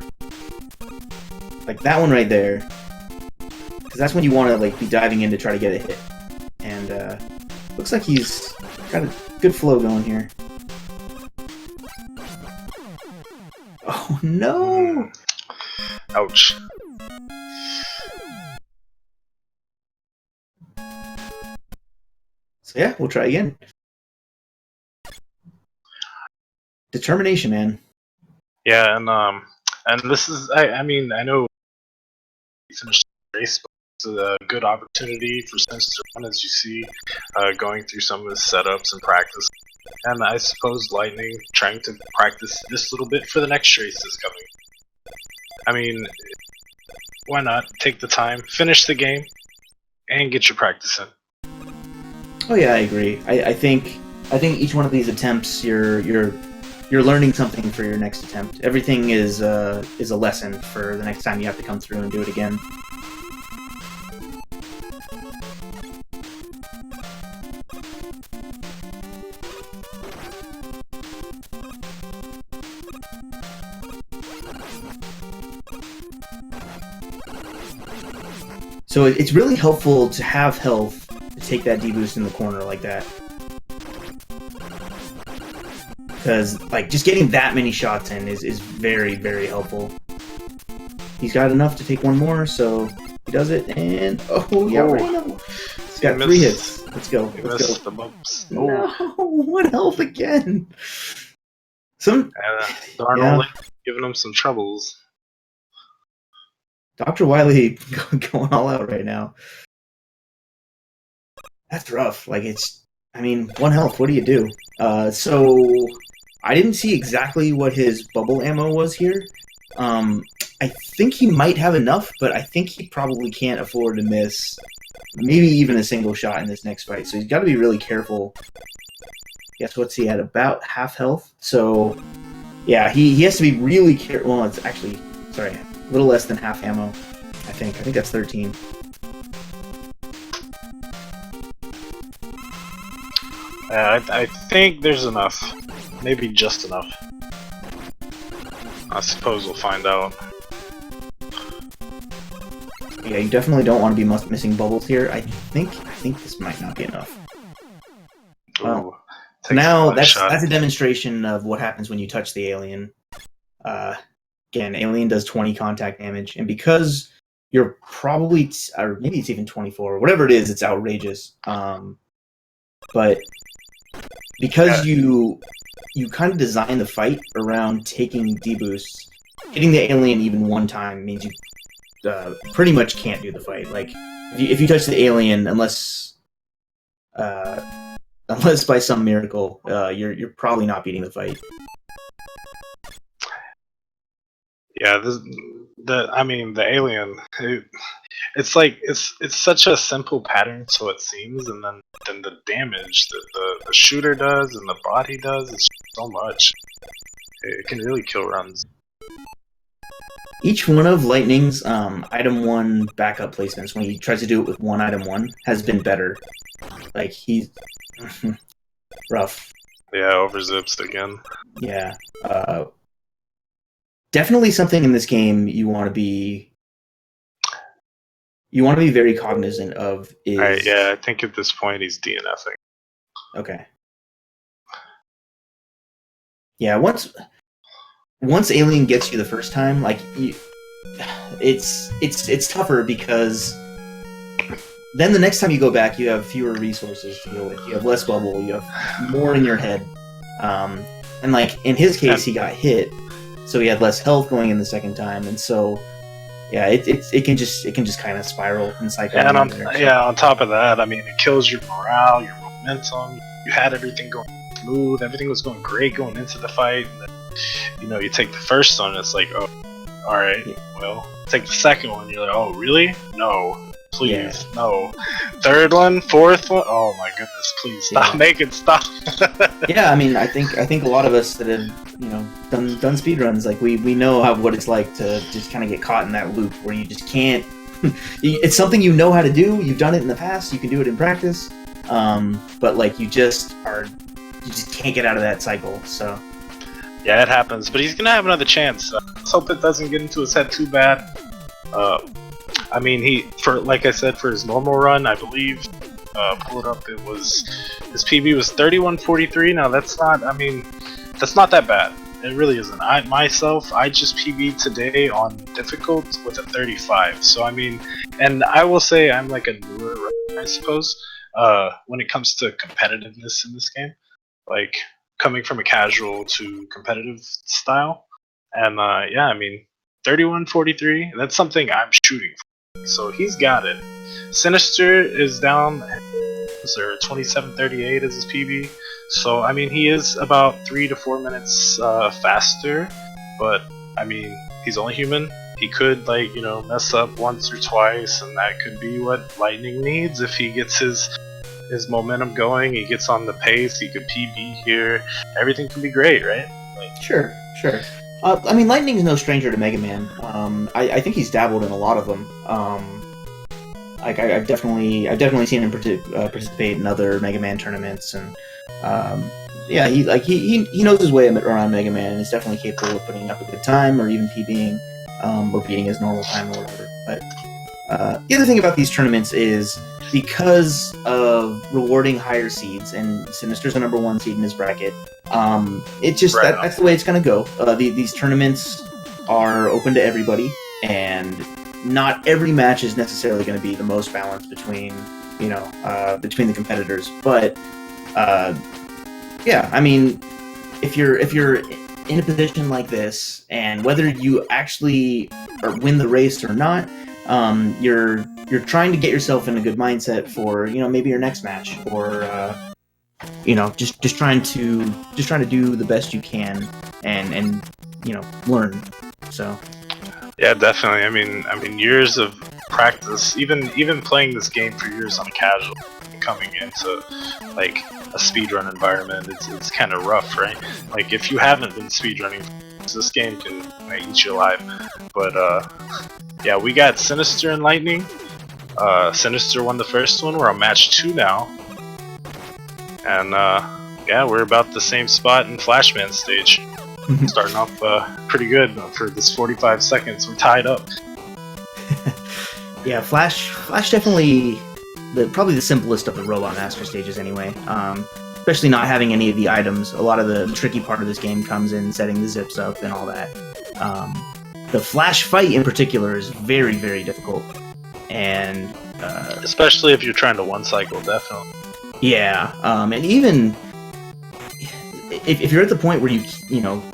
Like that one right there. Because that's when you want to like be diving in to try to get a hit. And looks like he's got a good flow going here. Oh no! Ouch. So yeah, we'll try again. Determination, man. Yeah, and this is, I mean, I know we finished the race, but it's a good opportunity for Sinister1, as you see, going through some of his setups and practice. And I suppose Lightning trying to practice this little bit for the next race that's coming. I mean, why not take the time, finish the game, and get your practice in? Oh yeah, I agree. I think each one of these attempts, you're learning something for your next attempt. Everything is a lesson for the next time you have to come through and do it again. So it's really helpful to have health to take that deboost in the corner like that. because like just getting that many shots in is very, very helpful. He's got enough to take one more, so he does it, and yeah, Reno. He's got 3 hits. Let's go. Let's go. The bumps. No, 1 health again. Darnold giving him some troubles. Dr. Wily going all out right now. That's rough. Like, I mean, 1 health, what do you do? So, I didn't see exactly what his bubble ammo was here. I think he might have enough, but I think he probably can't afford to miss maybe even a single shot in this next fight. So he's got to be really careful. Guess what's he at? About half health. So, yeah, he has to be really careful. Well, it's actually, sorry, a little less than half ammo, I think. I think that's 13. I think there's enough. Maybe just enough. I suppose we'll find out. Yeah, you definitely don't want to be missing bubbles here. I think this might not be enough. Ooh, now that's a demonstration of what happens when you touch the alien. Again, alien does 20 contact damage, and because you're probably, or maybe it's even 24, whatever it is, it's outrageous. But because you kind of design the fight around taking deboosts, hitting the alien even 1 time means you pretty much can't do the fight. Like, if you touch the alien, unless by some miracle, you're probably not beating the fight. Yeah, the alien. It's like it's such a simple pattern, so it seems, and then the damage that the shooter does and the body does is so much. It can really kill runs. Each one of Lightning's item 1 backup placements, when he tries to do it with 1 item 1, has been better. Like, he's rough. Yeah, overzips again. Yeah. Definitely something in this game you want to be very cognizant of is... Yeah, I think at this point he's DNFing. Okay. Yeah, once alien gets you the first time, like, it's tougher because then the next time you go back, you have fewer resources to deal with. You have less bubble. You have more in your head. And like in his case, he got hit, so he had less health going in the second time, and so yeah, it can just kind of spiral and cycle. And on top of that, I mean, it kills your morale, your momentum. You had everything going smooth. Everything was going great going into the fight. And then, you take the first one, it's like, oh, all right, well, take the second one, you're like, oh, really? No, please, no. Third one, fourth one, oh my goodness, please stop, make it stop. Yeah, I mean, I think a lot of us that have done speedruns, like we know what it's like to just kind of get caught in that loop where you just can't. It's something you know how to do. You've done it in the past. You can do it in practice, but like you just can't get out of that cycle. So. Yeah, it happens, but he's gonna have another chance. Let's hope it doesn't get into his head too bad. I mean, like I said, for his normal run, I believe, pull it up, his PB was 31:43. Now that's not that bad. It really isn't. I just PB'd today on difficult with a 35. So I mean, and I will say I'm like a newer runner, I suppose, when it comes to competitiveness in this game, like coming from a casual to competitive style. And yeah, I mean, 31:43. That's something I'm shooting for. So he's got it. Sinister is down. Or 27:38 is his PB. So I mean, he is about 3 to 4 minutes faster. But I mean, he's only human. He could mess up once or twice, and that could be what Lightning needs if he gets his momentum going. He gets on the pace. He could PB here. Everything can be great, right? Sure. I mean, Lightning's no stranger to Mega Man. I think he's dabbled in a lot of them. I've definitely seen him participate in other Mega Man tournaments, and yeah, he knows his way around Mega Man, and is definitely capable of putting up a good time, or even PBing, or beating his normal time or whatever. But The other thing about these tournaments is because of rewarding higher seeds, and Sinister's a number 1 seed in his bracket. It just that's the way it's going to go. These tournaments are open to everybody, and not every match is necessarily going to be the most balanced between between the competitors. But yeah, I mean, if you're in a position like this, and whether you actually win the race or not, you're trying to get yourself in a good mindset for maybe your next match, or just trying to do the best you can and learn. So yeah, definitely. I mean, years of practice, even playing this game for years on casual, coming into like a speedrun environment, it's kind of rough, right? Like if you haven't been speedrunning, this game can eat you alive. But yeah, we got Sinister and Lightning. Sinister won the first one. We're on match 2 now, and yeah, we're about the same spot in Flashman stage. Starting off pretty good for this 45 seconds. We're tied up. Yeah, Flash definitely probably the simplest of the Robot Master stages anyway. Especially not having any of the items. A lot of the tricky part of this game comes in setting the zips up and all that. The Flash fight in particular is very, very difficult, and especially if you're trying to one cycle, definitely. Yeah, and even if you're at the point where you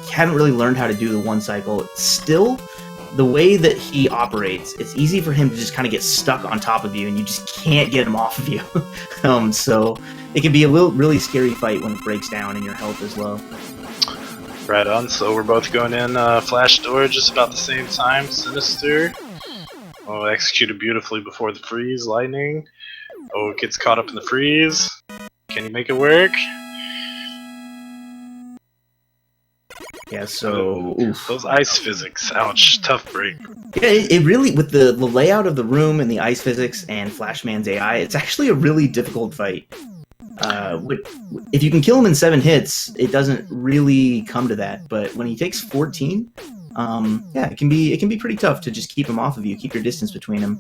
haven't really learned how to do the one cycle, still the way that he operates, it's easy for him to just kind of get stuck on top of you, and you just can't get him off of you. So it can be a really scary fight when it breaks down and your health is low. Right on. So we're both going in Flash door just about the same time. Sinister. Oh, executed beautifully before the freeze. Lightning. Oh, gets caught up in the freeze. Can he make it work? Yeah, so those ice physics, ouch, tough break. Yeah, it really, with the layout of the room and the ice physics and Flashman's AI, it's actually a really difficult fight. If you can kill him in 7 hits, it doesn't really come to that. But when he takes 14, yeah, it can be pretty tough to just keep him off of you, keep your distance between him.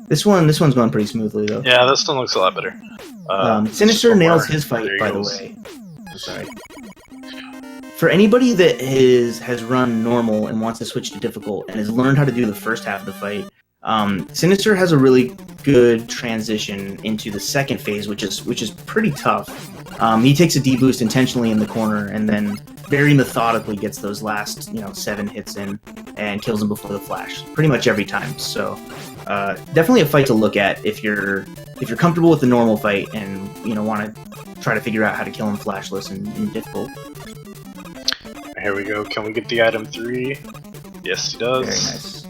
This one's going pretty smoothly though. Yeah, this one looks a lot better. Sinister nails his fight, by the way. Sorry. For anybody that has run normal and wants to switch to difficult and has learned how to do the first half of the fight, Sinister has a really good transition into the second phase, which is pretty tough. He takes a D-boost intentionally in the corner and then very methodically gets those last 7 hits in and kills him before the flash, pretty much every time. So definitely a fight to look at if you're comfortable with the normal fight and want to try to figure out how to kill him flashless and difficult. Here we go. Can we get the item 3? Yes, he does. Very nice.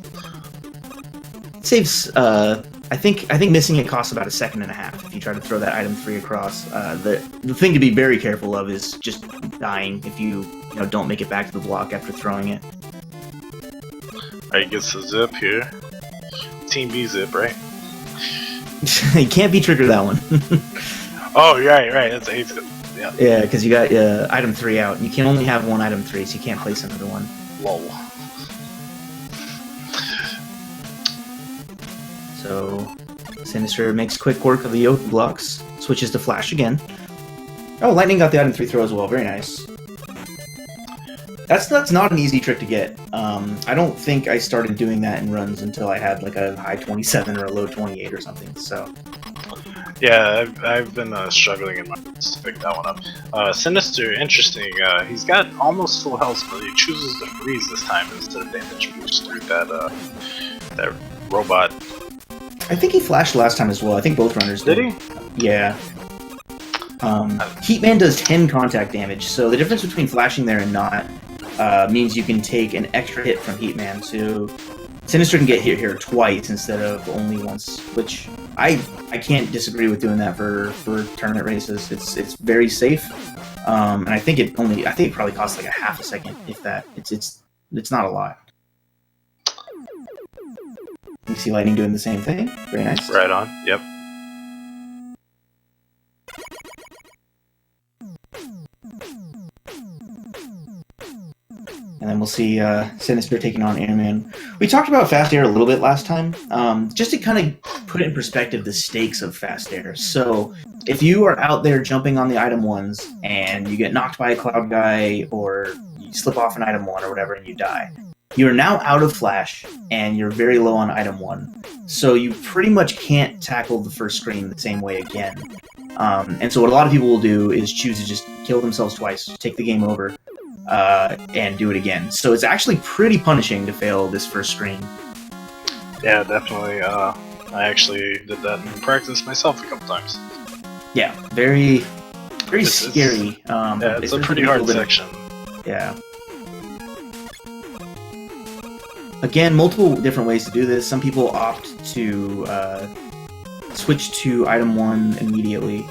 It saves. I think missing it costs about 1.5 seconds if you try to throw that item 3 across. The thing to be very careful of is just dying if you don't make it back to the block after throwing it. Alright, gets the zip here. Team B zip, right? You can't be triggered that one. Oh, right. That's A zip. Yeah. Yeah, because you got item 3 out, and you can only have one item 3, so you can't place another one. Lol. So, Sinister makes quick work of the yoke blocks, switches to Flash again. Oh, Lightning got the item 3 throw as well, very nice. That's not an easy trick to get. I don't think I started doing that in runs until I had like a high 27 or a low 28 or something, so... Yeah, I've been struggling in my runs to pick that one up. Sinister, interesting. He's got almost full health, but he chooses to freeze this time instead of damage boost through that robot. I think he flashed last time as well. I think both runners did. Did he? Yeah. Heatman does 10 contact damage, so the difference between flashing there and not means you can take an extra hit from Heatman. So Sinister can get hit here twice instead of only once, which I can't disagree with doing that for tournament races. It's very safe, and I think it probably costs like 1/2 second, if that. It's not a lot. You see Lightning doing the same thing. Very nice. Right on. Yep. And then we'll see Sinister taking on Airman. We talked about Fast Air a little bit last time, just to kind of put it in perspective the stakes of Fast Air. So if you are out there jumping on the item 1s and you get knocked by a cloud guy or you slip off an item 1 or whatever and you die, you're now out of flash and you're very low on item 1. So you pretty much can't tackle the first screen the same way again. And so what a lot of people will do is choose to just kill themselves twice, take the game over, and do it again. So it's actually pretty punishing to fail this first screen. Yeah, definitely. I actually did that in practice myself a couple times. Yeah, very scary. Yeah, it's a pretty hard section. Yeah. Again, multiple different ways to do this. Some people opt to switch to item 1 immediately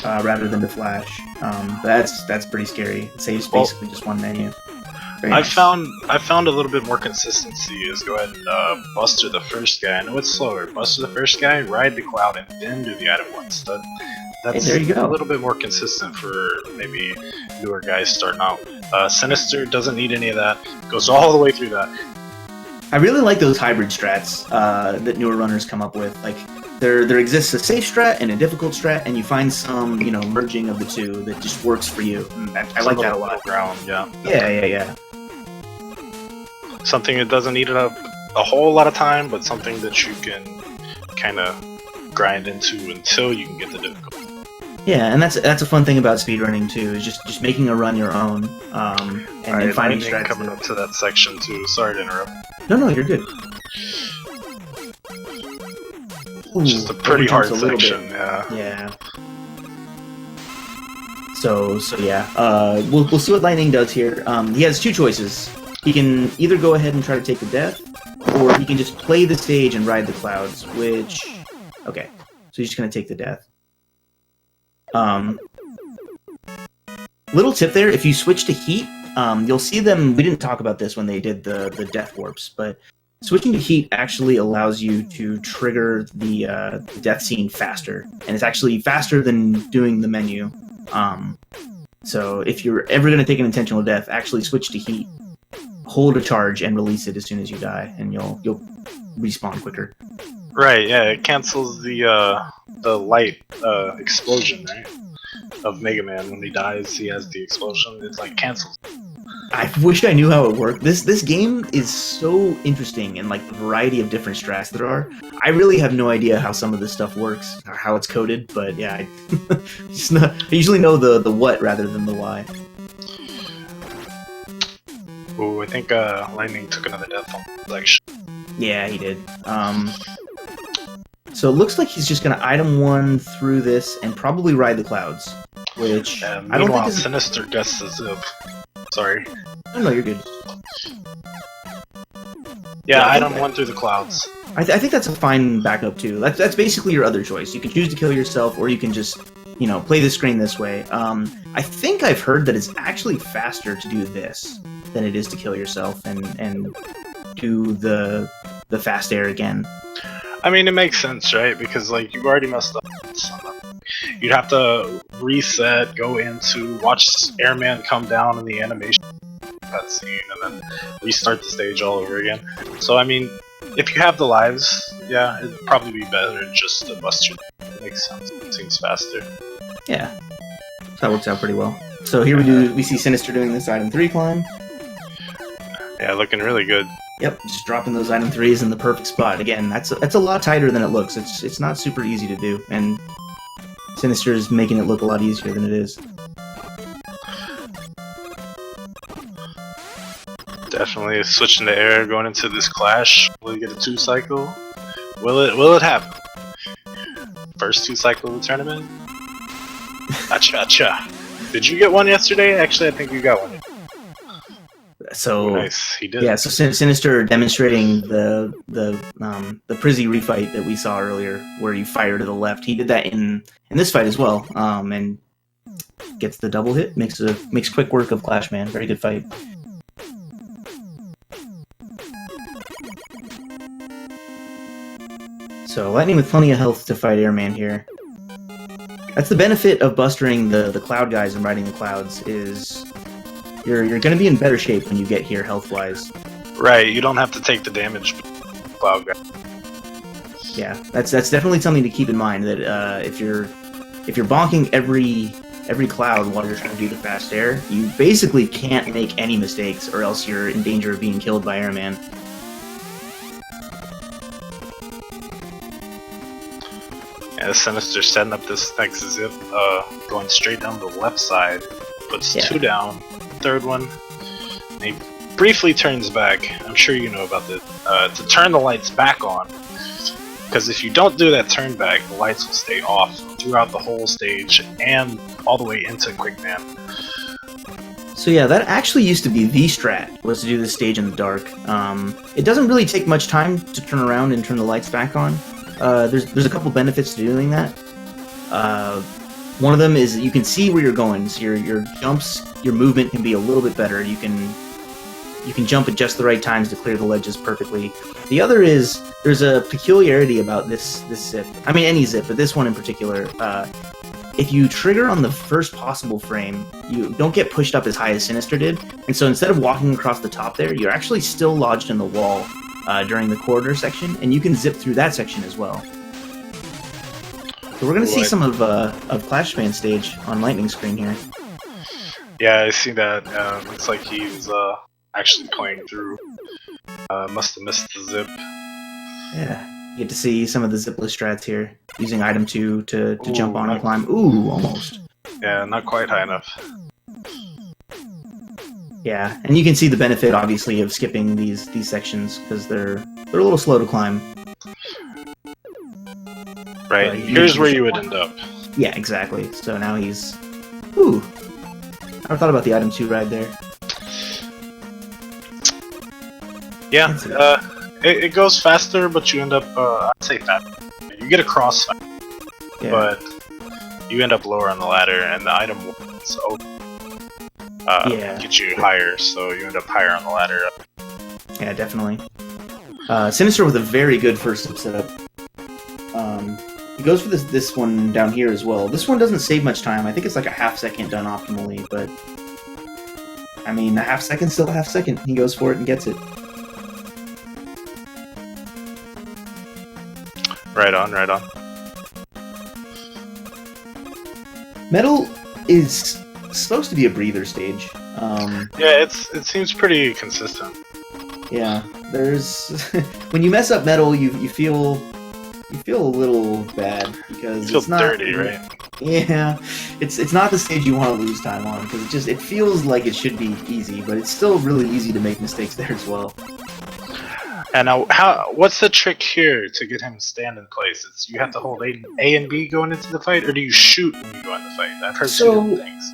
rather than to flash. That's pretty scary. It saves basically just one menu. I found a little bit more consistency is go ahead and buster the first guy. I know it's slower. Buster the first guy, ride the cloud, and then do the item 1. That's there you go. A little bit more consistent for maybe newer guys starting out. Sinister doesn't need any of that. Goes all the way through that. I really like those hybrid strats that newer runners come up with. Like there exists a safe strat and a difficult strat, and you find some merging of the two that just works for you. And I like that a lot. Ground, yeah. Yeah. Something that doesn't need a whole lot of time, but something that you can kind of grind into until you can get the difficulty. Yeah, and that's a fun thing about speedrunning too, is just making a run your own, and then finding strats. Coming up to that section too. Sorry to interrupt. No, you're good. Ooh, just a pretty hard section, yeah. So yeah, we'll see what Lightning does here. He has two choices. He can either go ahead and try to take the death, or he can just play the stage and ride the clouds. Okay, so he's just gonna take the death. Little tip there: if you switch to heat, you'll see them. We didn't talk about this when they did the death warps, but switching to heat actually allows you to trigger the death scene faster, and it's actually faster than doing the menu. So if you're ever going to take an intentional death, actually switch to heat, hold a charge, and release it as soon as you die, and you'll respawn quicker. Right. Yeah. It cancels the light explosion, right? Of Mega Man. When he dies, he has the explosion. It's like cancels. I wish I knew how it worked. This game is so interesting and like the variety of different strats there are. I really have no idea how some of this stuff works or how it's coded, but yeah, I usually know the what rather than the why. Ooh, I think Lightning took another death on the section. Yeah, he did. So it looks like he's just going to item 1 through this and probably ride the clouds, which I don't think is... Sinister gets the zip. Sorry. No, you're good. Yeah, item 1 through the clouds. I think that's a fine backup too. That's basically your other choice. You can choose to kill yourself, or you can just play the screen this way. I think I've heard that it's actually faster to do this than it is to kill yourself and do the fast air again. I mean, it makes sense, right? Because like you've already messed up. You'd have to reset, go into, watch Airman come down in the animation cutscene, and then restart the stage all over again. So I mean, if you have the lives, yeah, it'd probably be better just to bust your. It makes sense. It seems faster. Yeah, so that works out pretty well. So here we see Sinister doing this item 3 climb. Yeah, looking really good. Yep, just dropping those item 3s in the perfect spot. Again, that's a lot tighter than it looks. It's not super easy to do, and Sinister is making it look a lot easier than it is. Definitely switching to air, going into this clash. Will you get a 2 cycle? Will it happen? First 2 cycle of the tournament? Acha. Did you get one yesterday? Actually, I think you got one. So nice, he did. Yeah, so Sinister demonstrating the Prizzy refight that we saw earlier, where you fire to the left. He did that in this fight as well, and gets the double hit. Makes quick work of Clash Man. Very good fight. So Lightning with plenty of health to fight Airman here. That's the benefit of bustering the cloud guys and riding the clouds, is you're gonna be in better shape when you get here health-wise. Right, you don't have to take the damage. Cloud guy. Yeah, that's definitely something to keep in mind. That if you're bonking every cloud while you're trying to do the fast air, you basically can't make any mistakes, or else you're in danger of being killed by Airman. Yeah, Sinister setting up this next zip, going straight down the left side, puts 2 down, third one, and he briefly turns back. I'm sure you know about this, to turn the lights back on. Because if you don't do that turn back, the lights will stay off throughout the whole stage and all the way into Quickman. So yeah, that actually used to be the strat, was to do this stage in the dark. It doesn't really take much time to turn around and turn the lights back on. There's a couple benefits to doing that. One of them is that you can see where you're going, so your jumps, your movement can be a little bit better. You can jump at just the right times to clear the ledges perfectly. The other is, there's a peculiarity about this zip. I mean, any zip, but this one in particular. If you trigger on the first possible frame, you don't get pushed up as high as Sinister did, and so instead of walking across the top there, you're actually still lodged in the wall during the corridor section, and you can zip through that section as well. So we're going to see some of Clash Fan stage on Lightning screen here. Yeah, I see that. Looks like he's actually playing through. Must have missed the zip. Yeah, you get to see some of the zipless strats here, using item 2 to jump on and climb. Ooh, almost. Yeah, not quite high enough. Yeah, and you can see the benefit, obviously, of skipping these sections, because they're a little slow to climb. Right, here's where you would end up. Yeah, exactly. So now he's... Ooh! I never thought about the item 2 ride there. Yeah, it goes faster, but you end up, I'd say faster. You get across faster, but you end up lower on the ladder, and the item ones get you higher, so you end up higher on the ladder. Yeah, definitely. Sinister with a very good first zip setup. He goes for this one down here as well. This one doesn't save much time. I think it's like a half second done optimally, but... I mean, a half second, still a half second. He goes for it and gets it. Right on, right on. Metal is supposed to be a breather stage. Yeah, it seems pretty consistent. Yeah, there's... when you mess up Metal, you feel a little bad, because it's not dirty, right? Yeah, it's not the stage you want to lose time on, because it feels like it should be easy, but it's still really easy to make mistakes there as well. And now, what's the trick here to get him to stand in place? It's you have to hold A and B going into the fight, or do you shoot when you go in the fight? I've heard two different things.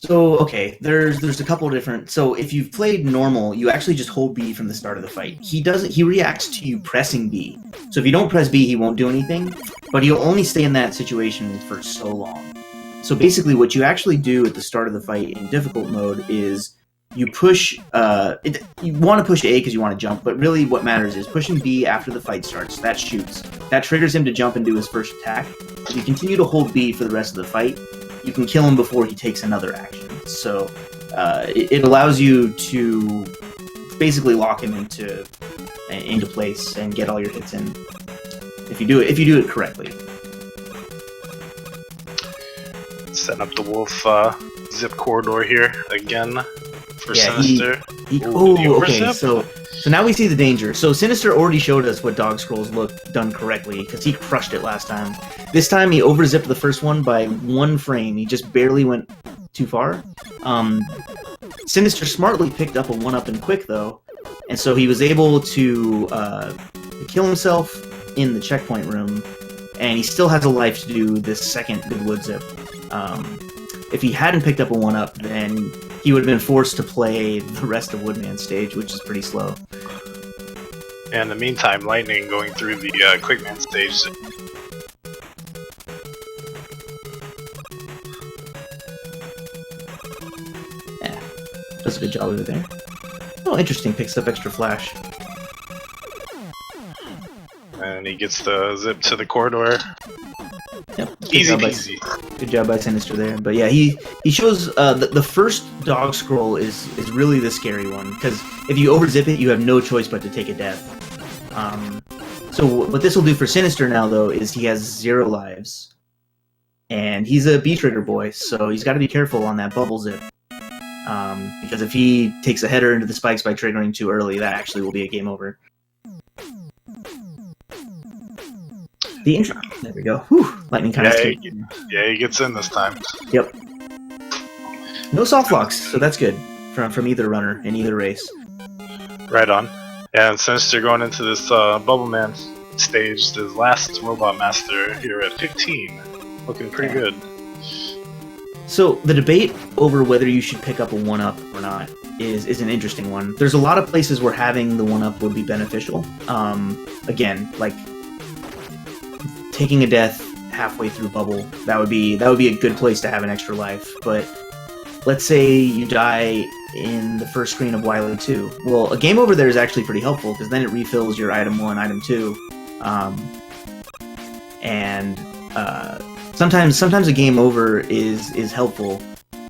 So, okay, there's a couple of different... So, if you've played normal, you actually just hold B from the start of the fight. He reacts to you pressing B. So if you don't press B, he won't do anything, but he'll only stay in that situation for so long. So basically what you actually do at the start of the fight in difficult mode is you push... you want to push A because you want to jump, but really what matters is pushing B after the fight starts. That shoots. That triggers him to jump and do his first attack. If you continue to hold B for the rest of the fight, you can kill him before he takes another action. So it allows you to basically lock him into place and get all your hits in. If you do it correctly. Setting up the wolf zip corridor here again for Sinister. Okay, so now we see the danger. So Sinister already showed us what dog scrolls look done correctly, because he crushed it last time. This time he overzipped the first one by 1 frame. He just barely went too far. Sinister smartly picked up a 1-up and quick though, and so he was able to kill himself in the checkpoint room, and he still has a life to do this second good wood zip. If he hadn't picked up a 1-up, then he would have been forced to play the rest of Woodman's stage, which is pretty slow. And in the meantime, Lightning going through the Quickman stage. Yeah, does a good job over there. Oh, interesting, picks up extra flash. And he gets the zip to the corridor. Yep. Easy peasy. Good job by Sinister there. But yeah, he shows the first dog scroll is really the scary one, because if you overzip it, you have no choice but to take a death. So what this will do for Sinister now, though, is he has 0 lives. And he's a B-trigger boy, so he's got to be careful on that bubble zip. Because if he takes a header into the spikes by triggering too early, that actually will be a game over. The intro. There we go. Whew. Lightning kind of he gets in this time. Yep. No soft locks, so that's good from either runner in either race. Right on. Yeah, and Sinister going into this Bubble Man stage, the last Robot Master here at 15. Looking pretty good. So the debate over whether you should pick up a 1-up or not is an interesting one. There's a lot of places where having the 1-up would be beneficial. Again, like taking a death halfway through bubble, that would be a good place to have an extra life. But let's say you die in the first screen of Wily 2. Well, a game over there is actually pretty helpful, because then it refills your item 1, item 2, and sometimes a game over is helpful.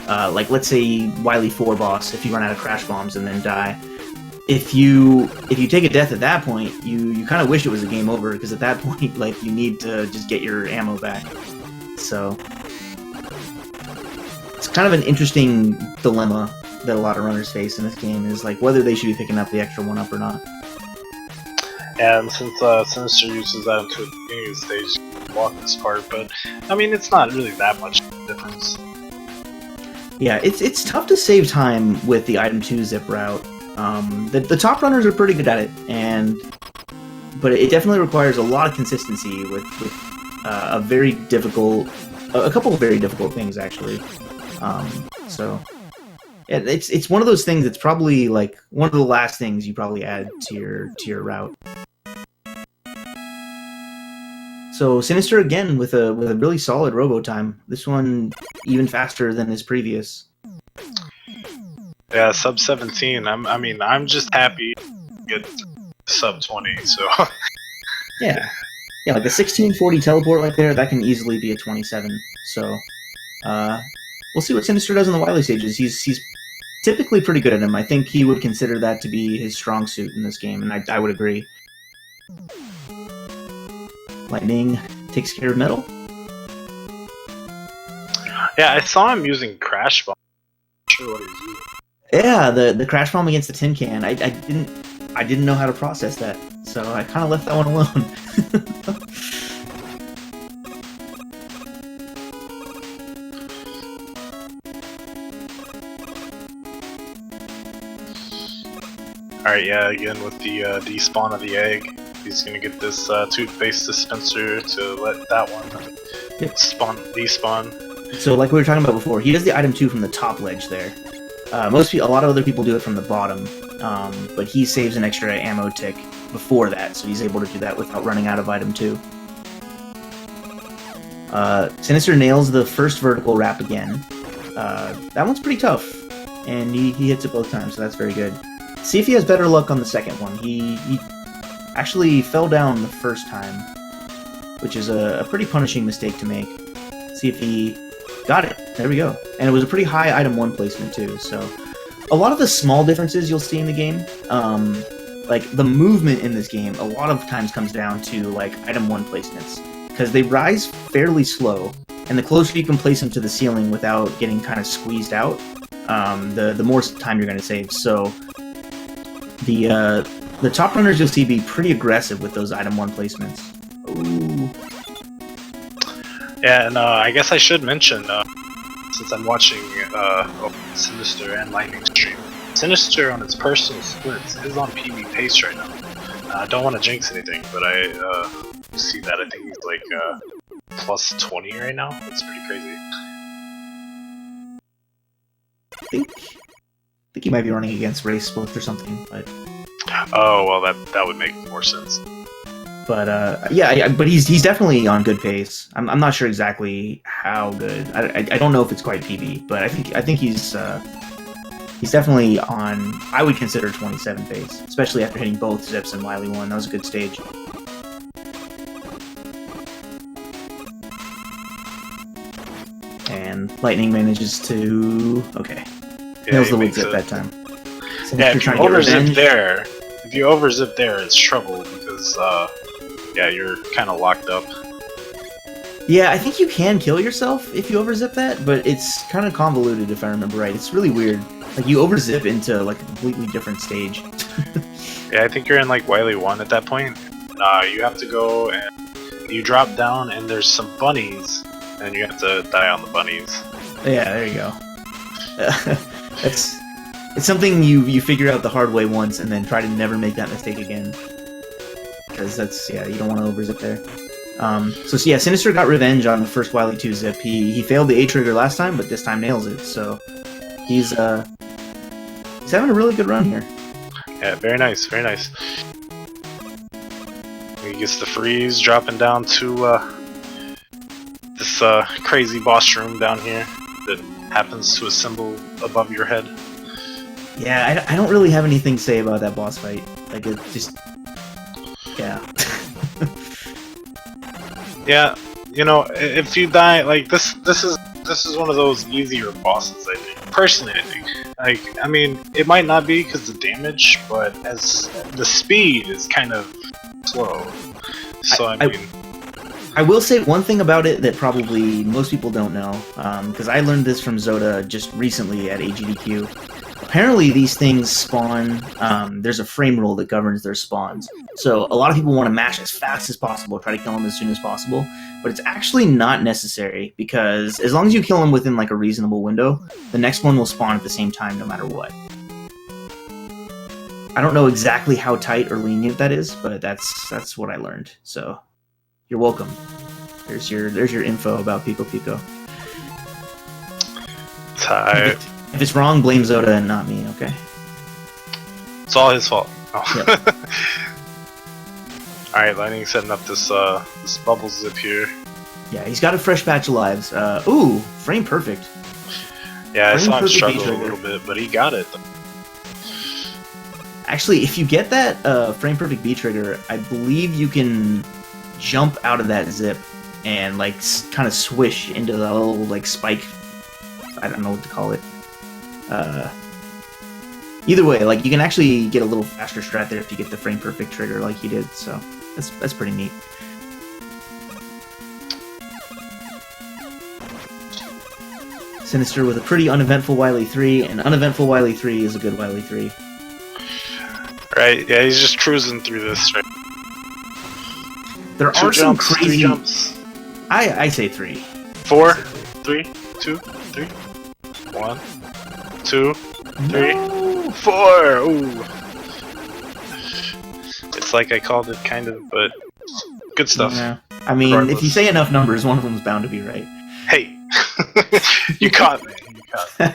Like let's say Wily 4 boss, if you run out of crash bombs and then die. If you take a death at that point, you kind of wish it was a game over, because at that point, like, you need to just get your ammo back. So it's kind of an interesting dilemma that a lot of runners face in this game, is like whether they should be picking up the extra 1-up or not. And since Sinister uses that into the beginning of the stage, you can walk this part, but I mean, it's not really that much difference. Yeah, it's tough to save time with the item 2 zip route. The top runners are pretty good at it, but it definitely requires a lot of consistency with a couple of very difficult things, actually. So it's one of those things that's probably like one of the last things you probably add to your route. So Sinister again with a really solid robo time. This one even faster than his previous. Yeah, sub 17. I'm just happy to get sub 20. So yeah, like a 1640 teleport right there, that can easily be a 27. So we'll see what Sinister does in the Wily stages. He's typically pretty good at him. I think he would consider that to be his strong suit in this game, and I would agree. Lightning takes care of metal. Yeah, I saw him using Crash Bomb. I'm not sure what he's using. Yeah, the crash bomb against the tin can. I didn't know how to process that, so I kind of left that one alone. Alright, yeah, again with the despawn of the egg, he's gonna get this toothpaste dispenser to let that one despawn. So like we were talking about before, he does the item 2 from the top ledge there. A lot of other people do it from the bottom, but he saves an extra ammo tick before that, so he's able to do that without running out of item 2. Sinister nails the first vertical wrap again. That one's pretty tough, and he hits it both times, so that's very good. See if he has better luck on the second one. He actually fell down the first time, which is a pretty punishing mistake to make. See if he got it. There we go. And it was a pretty high item 1 placement too, so a lot of the small differences you'll see in the game, like the movement in this game, a lot of times comes down to like item 1 placements, because they rise fairly slow, and the closer you can place them to the ceiling without getting kind of squeezed out, the more time you're going to save. So the top runners you'll see be pretty aggressive with those item 1 placements. Ooh. Yeah, and I guess I should mention, since I'm watching Sinister and Lightning stream, Sinister on its personal splits is on PB pace right now. I don't want to jinx anything, but I see that. I think he's like plus 20 right now. That's pretty crazy. I think he might be running against race splits or something, but... Oh, well, that would make more sense. But yeah, but he's definitely on good pace. I'm not sure exactly how good. I don't know if it's quite PB, but I think he's definitely on. I would consider 27 pace, especially after hitting both zips in Wily 1. That was a good stage. Lightning manages to... Okay. Yeah, Nails he the wood makes zip it. that time. Yeah, Sinister if you trying to get overzip revenge. there, it's trouble because yeah, you're kind of locked up. Yeah, I think you can kill yourself if you overzip that, but it's kind of convoluted if I remember right. It's really weird. Like, you overzip into, like, a completely different stage. Yeah, I think you're in, like, Wily 1 at that point. You have to go and you drop down and there's some bunnies, and you have to die on the bunnies. Yeah, there you go. It's something you figure out the hard way once and then try to never make that mistake again. Because that's, yeah, you don't want to overzip there. So yeah, Sinister got revenge on the first Wily 2 zip. He failed the A trigger last time, but this time nails it. So he's having a really good run here. Yeah, very nice, very nice. He gets the freeze, dropping down to this crazy boss room down here that happens to assemble above your head. Yeah, I don't really have anything to say about that boss fight. Like, it just... Yeah. Yeah, you know, if you die, like, this is one of those easier bosses, I think. Personally, I think. Like, I mean, it might not be because of damage, but as the speed is kind of slow. So, I mean... I will say one thing about it that probably most people don't know, because I learned this from Zoda just recently at AGDQ. Apparently these things spawn, there's a frame rule that governs their spawns. So a lot of people want to mash as fast as possible, try to kill them as soon as possible, but it's actually not necessary, because as long as you kill them within like a reasonable window, the next one will spawn at the same time no matter what. I don't know exactly how tight or lenient that is, but that's what I learned, so you're welcome. There's your info about Pico Pico. Tight. If it's wrong, blame Zoda and not me, okay? It's all his fault. Oh. Yep. Alright, Lightning setting up this this bubble zip here. Yeah, he's got a fresh batch of lives. Ooh, frame perfect. Yeah, I saw him struggle B-trigger. a little bit, but he got it. Actually, if you get that frame perfect B trigger, I believe you can jump out of that zip and like kind of swish into the little like spike. I don't know what to call it. Either way, like you can actually get a little faster strat there if you get the frame perfect trigger like he did. So that's pretty neat. Sinister with a pretty uneventful Wily 3, and uneventful Wily 3 is a good Wily 3. Right, yeah, he's just cruising through this, right? There Two are some jumps, crazy... 3 jumps. I say 3. 4, 3, 2, 3. 1, 2, 3, No. 4! Ooh! It's like I called it, kind of, but good stuff. Yeah. I mean, Regardless. if you say enough numbers, one of them's bound to be right. Hey! You caught me. You caught me.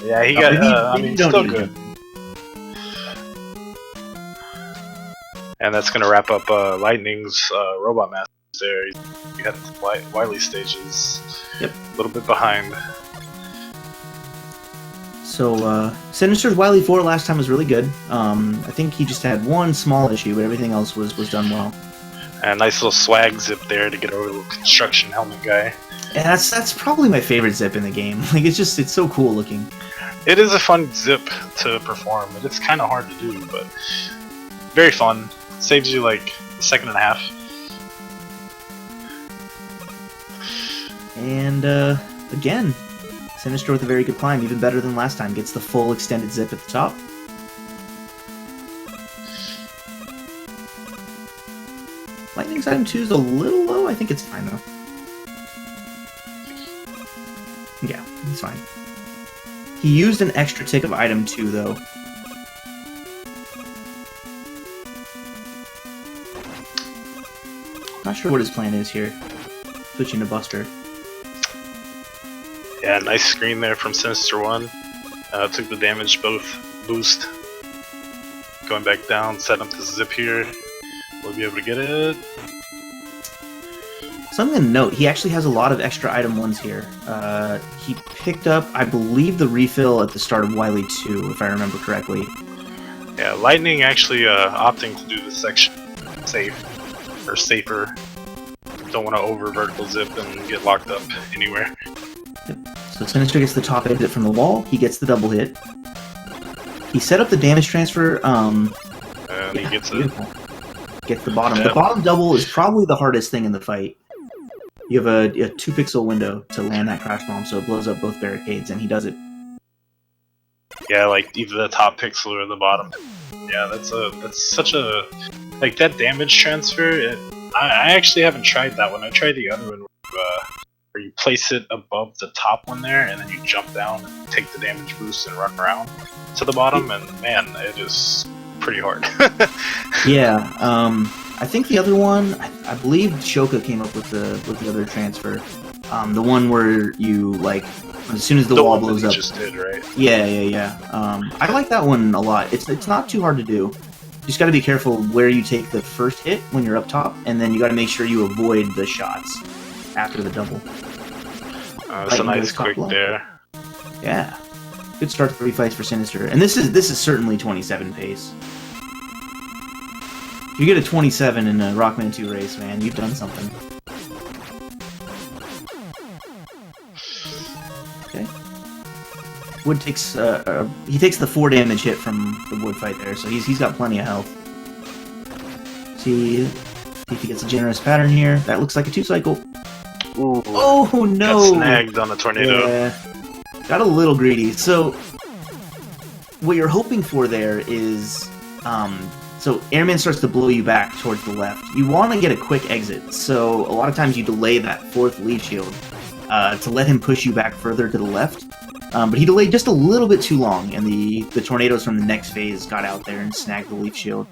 Yeah, he got, I mean, still good. And that's gonna wrap up Lightning's Robot Master there. You had Wily stages. Yep. A little bit behind. So, Sinister's Wily 4 last time was really good. I think he just had one small issue, but everything else was done well. And a nice little swag zip there to get over the little construction helmet guy. And that's probably my favorite zip in the game. Like, it's so cool looking. It is a fun zip to perform, but it's kind of hard to do, but very fun. Saves you like a second and a half. And, again, Sinister with a very good climb, even better than last time. Gets the full extended zip at the top. Lightning's item 2 is a little low. I think it's fine, though. Yeah, it's fine. He used an extra tick of item 2, though. Not sure what his plan is here. Switching to Buster. Yeah, nice screen there from Sinister1. Took the damage boost. Going back down, set up the zip here. We'll be able to get it. Something to note, he actually has a lot of extra item 1s here. He picked up, I believe, the refill at the start of Wily 2, if I remember correctly. Yeah, Lightning actually opting to do this section safer. don't want to over vertical zip and get locked up anywhere. Yep. So Sinister gets the top exit from the wall. He gets the double hit. He set up the damage transfer. And he gets beautiful. Gets the bottom. Yeah. The bottom double is probably the hardest thing in the fight. You have a 2-pixel window to land that crash bomb, so it blows up both barricades, and he does it. Yeah, like either the top pixel or the bottom. Yeah, that's such a like that damage transfer. I actually haven't tried that one. I tried the other one where you place it above the top one there, and then you jump down and take the damage boost and run around to the bottom. And man, it is pretty hard. Yeah, I think the other one, I believe Shoka came up with the other transfer. The one where you like as soon as the wall blows up. Just did, right? Yeah. I like that one a lot. It's not too hard to do. You just got to be careful where you take the first hit when you're up top, and then you got to make sure you avoid the shots after the double. That's a nice quick there. Yeah, good start to refights for Sinister, and this is certainly 27 pace. If you get a 27 in a Rockman 2 race, man, you've done something. Okay. Wood takes he takes the 4 damage hit from the wood fight there, so he's got plenty of health. See if he gets a generous pattern here. That looks like a 2-cycle. Ooh, oh no! Got snagged on the tornado. Yeah, got a little greedy. So what you're hoping for there is so Airman starts to blow you back towards the left. You want to get a quick exit, so a lot of times you delay that 4th leaf shield to let him push you back further to the left. But he delayed just a little bit too long, and the tornadoes from the next phase got out there and snagged the leaf shield.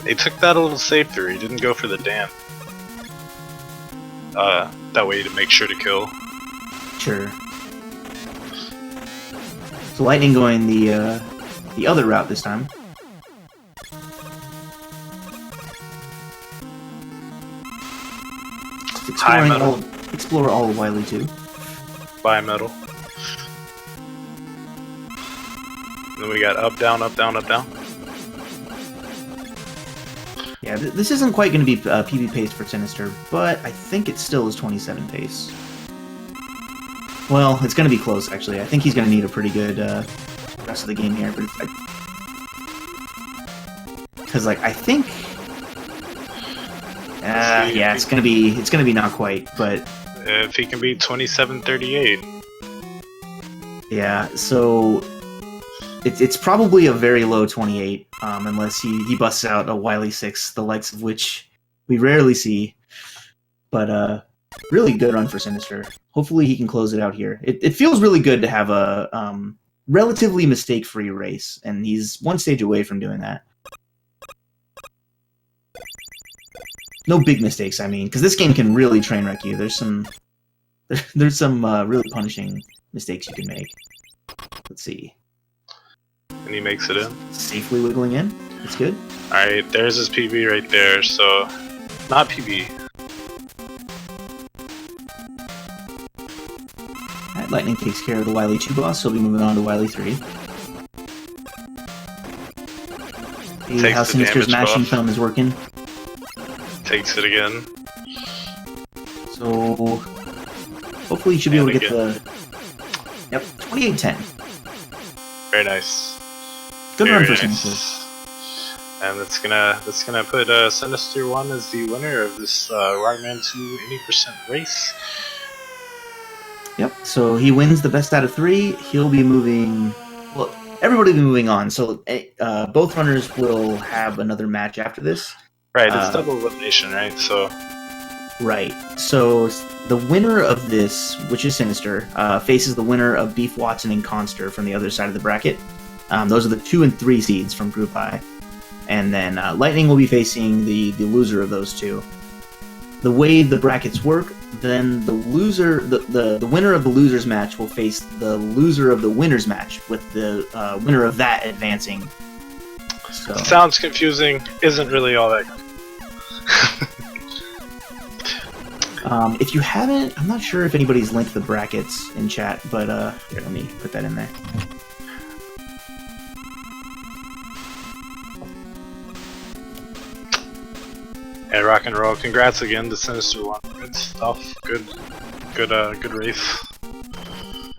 They took that a little safer. He didn't go for the dam. That way to make sure to kill. Sure. So Lightning going the other route this time. Explore all of Wily too. Buy metal. Then we got up, down, up, down, up, down. Yeah, this isn't quite going to be PB pace for Sinister, but I think it still is 27 pace. Well, it's going to be close, actually. I think he's going to need a pretty good rest of the game here, but because like I think, yeah, it's going to be not quite, but if he can beat 27:38, yeah. So it's probably a very low 28, unless he busts out a Wily 6, the likes of which we rarely see. But really good run for Sinister. Hopefully he can close it out here. It feels really good to have a relatively mistake-free race, and he's one stage away from doing that. No big mistakes, I mean, because this game can really train wreck you. There's some really punishing mistakes you can make. Let's see. and he makes it in. Safely wiggling in. That's good. Alright, there's his PB right there, so not PB. Alright, Lightning takes care of the Wily 2 boss, so we'll be moving on to Wily 3. See how Sinister's mashing thumb is working. Takes it again. So hopefully you should be able to get the... Yep, 28-10. Very nice. Good run for nice. Sinister. And that's gonna put Sinister1 as the winner of this Rockman 2 80% race. Yep, so he wins the best out of 3. He'll be moving... Well, everybody will be moving on, so both runners will have another match after this. Right, it's double elimination, right? So... Right, so the winner of this, which is Sinister, faces the winner of Beef Watson and Conster from the other side of the bracket. Those are the 2 and 3 seeds from Group I. And then Lightning will be facing the loser of those two. The way the brackets work, then the loser, the winner of the loser's match will face the loser of the winner's match, with the winner of that advancing. So. Sounds confusing, isn't really all that. If you haven't, I'm not sure if anybody's linked the brackets in chat, but here, let me put that in there. Hey, rock and roll! Congrats again to Sinister1. Good stuff. Good race.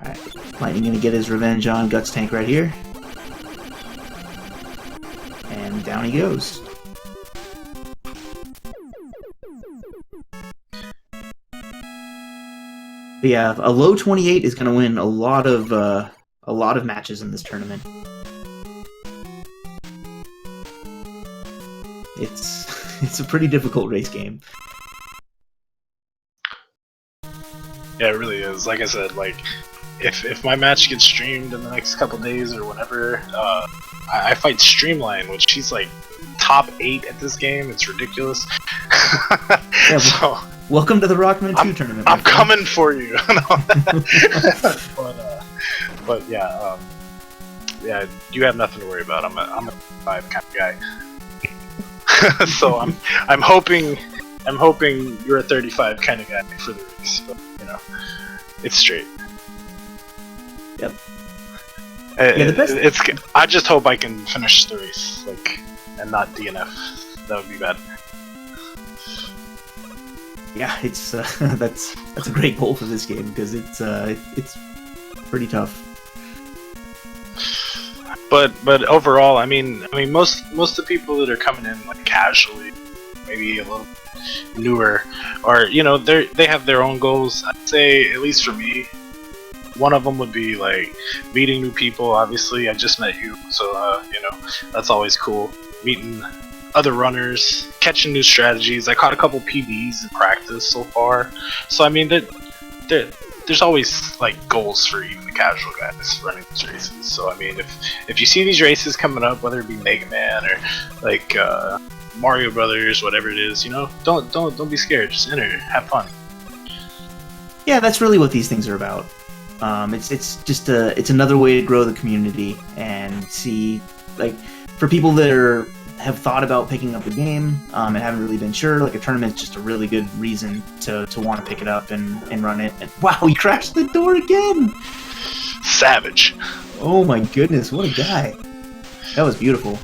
Alright, Lightning gonna get his revenge on Guts Tank right here. And down he goes. But yeah, a low 28 is gonna win a lot of matches in this tournament. It's a pretty difficult race game. Yeah, it really is. Like I said, like if my match gets streamed in the next couple days or whenever, I fight Streamline, which he's like top 8 at this game. It's ridiculous. Yeah, so welcome to the Rockman 2 tournament. I'm coming for you. but yeah, yeah, you have nothing to worry about. I'm a 5 kind of guy. So I'm hoping you're a 35 kind of guy for the race, but you know, it's straight. Yep. Yeah, the best. I just hope I can finish the race, like, and not DNF. That would be bad. Yeah, it's that's a great goal for this game because it's pretty tough. But overall, I mean, most of the people that are coming in like casually, maybe a little newer, or you know, they have their own goals. I'd say, at least for me, one of them would be like meeting new people. Obviously, I just met you, so you know, that's always cool. Meeting other runners, catching new strategies. I caught a couple PBs in practice so far, so I mean, there's always like goals for even the casual guys running these races. So I mean, if you see these races coming up, whether it be Mega Man or like Mario Brothers, whatever it is, you know, don't be scared. Just enter, have fun. Yeah, that's really what these things are about. It's just it's another way to grow the community and see, like, for people that have thought about picking up the game and haven't really been sure, like, a tournament's just a really good reason to want to pick it up and run it. And wow, he crashed the door again! Savage. Oh my goodness, what a guy. That was beautiful.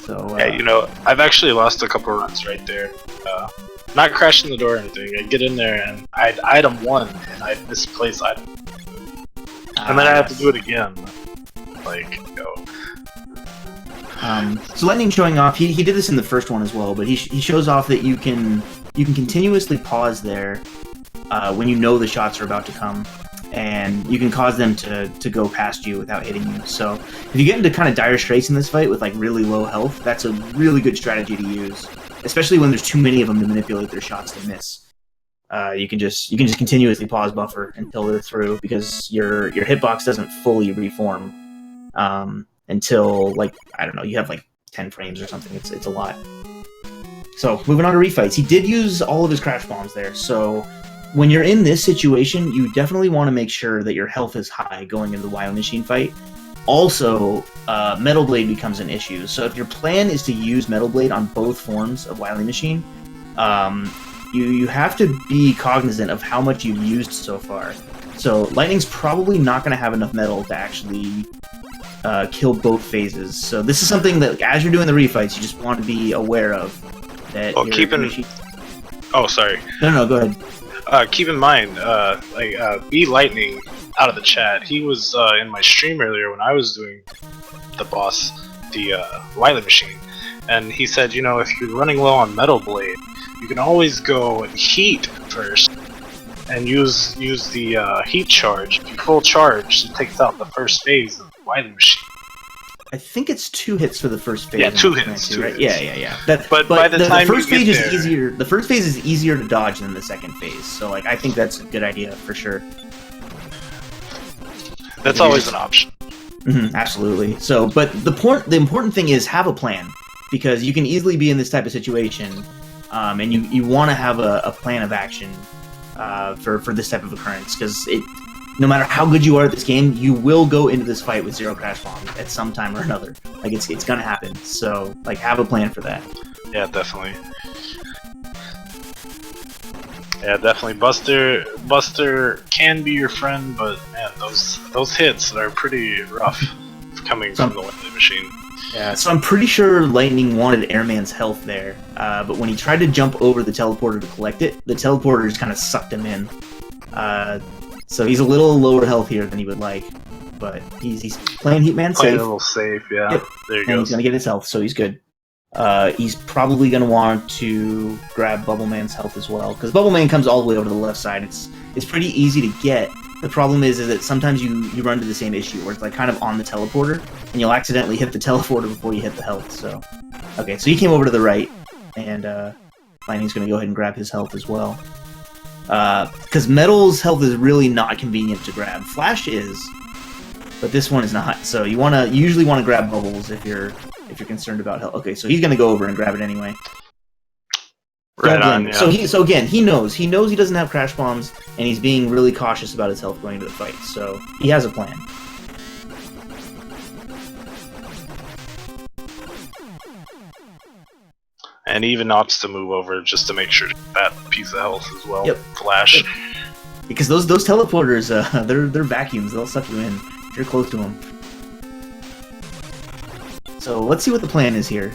So, yeah, you know, I've actually lost a couple runs right there. Not crashing the door or anything. I get in there and I'd item 1 and I'd misplace item. And then I have to do it again. Like, go. So Lightning showing off, he did this in the first one as well, but he shows off that you can continuously pause there when you know the shots are about to come, and you can cause them to go past you without hitting you. So if you get into kind of dire straits in this fight with like really low health, that's a really good strategy to use, especially when there's too many of them to manipulate their shots to miss. You can just continuously pause buffer until they're through, because your hitbox doesn't fully reform until, like, I don't know, you have like 10 frames or something. It's a lot. So moving on to refights, he did use all of his crash bombs there. So when you're in this situation, you definitely want to make sure that your health is high going into the Wily Machine fight. Also, Metal Blade becomes an issue. So if your plan is to use Metal Blade on both forms of Wily Machine, you have to be cognizant of how much you've used so far. So Lightning's probably not going to have enough metal to actually kill both phases. So this is something that, as you're doing the refights, you just want to be aware of. That Oh, sorry. No, go ahead. Keep in mind, B Lightning out of the chat, he was in my stream earlier when I was doing the boss, the Wily Machine, and he said, you know, if you're running low on Metal Blade, you can always go and heat first and use the heat charge. If you full charge, it takes out the first phase of the Wily Machine. I think it's 2 hits for the first phase. Yeah, 2 hits. Right? Hits. Yeah. But by the time first you phase get is there, easier. The first phase is easier to dodge than the second phase. So, like, I think that's a good idea for sure. That's always an option. Absolutely. So, but the important thing is have a plan, because you can easily be in this type of situation, and you want to have a plan of action for this type of occurrence, because no matter how good you are at this game, you will go into this fight with 0 crash bombs at some time or another. Like, it's gonna happen. So, like, have a plan for that. Yeah, definitely. Yeah, definitely. Buster can be your friend, but man, those hits are pretty rough coming from the Wily machine. Yeah, so I'm pretty sure Lightning wanted Airman's health there, but when he tried to jump over the teleporter to collect it, the teleporter just kind of sucked him in. So he's a little lower health here than he would like, but he's playing Heatman Playing safe. a little safe, yeah. Yep. There you And go. he's gonna get his health, so he's good. He's probably gonna want to grab Bubbleman's health as well, because Bubbleman comes all the way over to the left side. It's pretty easy to get. The problem is that sometimes you run into the same issue where it's like kind of on the teleporter, and you'll accidentally hit the teleporter before you hit the health. So, okay, so he came over to the right, and Lightning's gonna go ahead and grab his health as well. Because Metal's health is really not convenient to grab. Flash is, but this one is not. So you usually want to grab Bubbles if you're concerned about health. Okay, so he's gonna go over and grab it anyway. Right on, yeah. So again, he knows he doesn't have crash bombs, and he's being really cautious about his health going into the fight. So he has a plan. And he even opts to move over just to make sure that piece of health as well. Yep. Flash. Because those teleporters, they're vacuums. They'll suck you in if you're close to them. So let's see what the plan is here.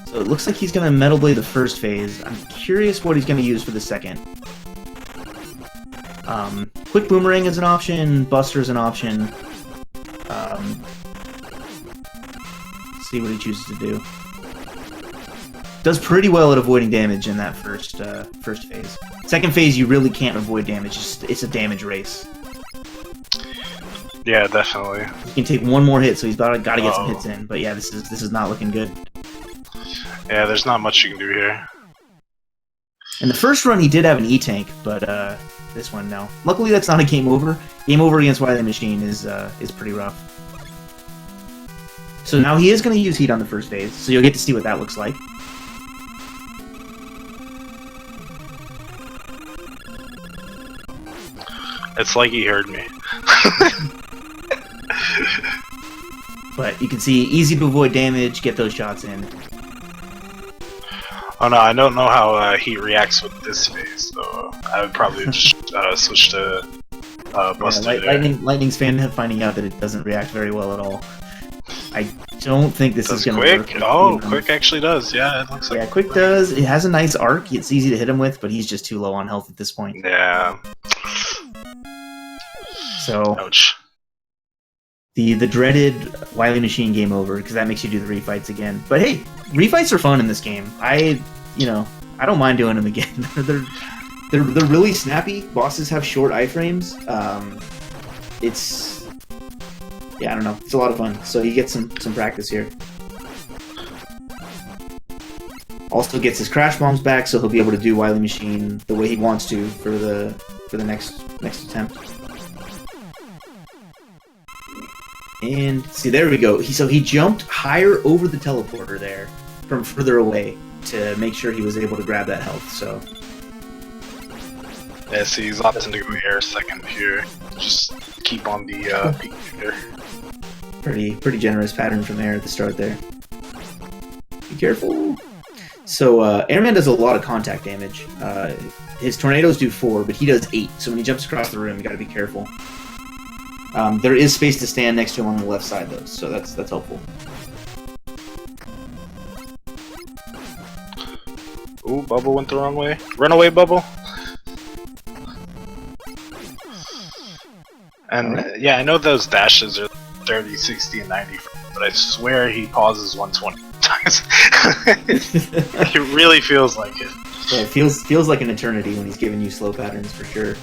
So it looks like he's gonna Metal Blade the first phase. I'm curious what he's gonna use for the second. Quick Boomerang is an option. Buster is an option. See what he chooses to do. Does pretty well at avoiding damage in that first phase. Second phase, you really can't avoid damage. It's a damage race. Yeah, definitely. You can take one more hit, so he's got to get some hits in. But yeah, this is not looking good. Yeah, there's not much you can do here. In the first run, he did have an E-Tank, but this one, no. Luckily, that's not a game over. Game over against Wily Machine is pretty rough. So now he is going to use Heat on the first phase, so you'll get to see what that looks like. It's like he heard me. But you can see, easy to avoid damage, get those shots in. Oh no, I don't know how he reacts with this phase, so I would probably just switch to Buster. Yeah, Lightning's finding out that it doesn't react very well at all. I don't think this is going to work. Quick actually does. Yeah, it looks like. Yeah, Quick does. It has a nice arc. It's easy to hit him with, but he's just too low on health at this point. Yeah. So. Ouch. The dreaded Wily Machine game over, because that makes you do the refights again. But hey, refights are fun in this game. I don't mind doing them again. they're really snappy. Bosses have short iframes. I don't know. It's a lot of fun. So he gets some practice here. Also gets his crash bombs back, so he'll be able to do Wily Machine the way he wants to for the next attempt. And see, there we go. He jumped higher over the teleporter there from further away to make sure he was able to grab that health. So yeah, see, he's opting to go air second here. Just keep on the peak here. Pretty generous pattern from air at the start there. Be careful. So Airman does a lot of contact damage. His tornadoes do 4, but he does 8. So when he jumps across the room, you got to be careful. There is space to stand next to him on the left side, though, so that's helpful. Ooh, Bubble went the wrong way. Run away, Bubble! And yeah, I know those dashes are 30, 60, and 90, but I swear he pauses 120 times. It really feels like it. Yeah, it feels like an eternity when he's giving you slow patterns, for sure.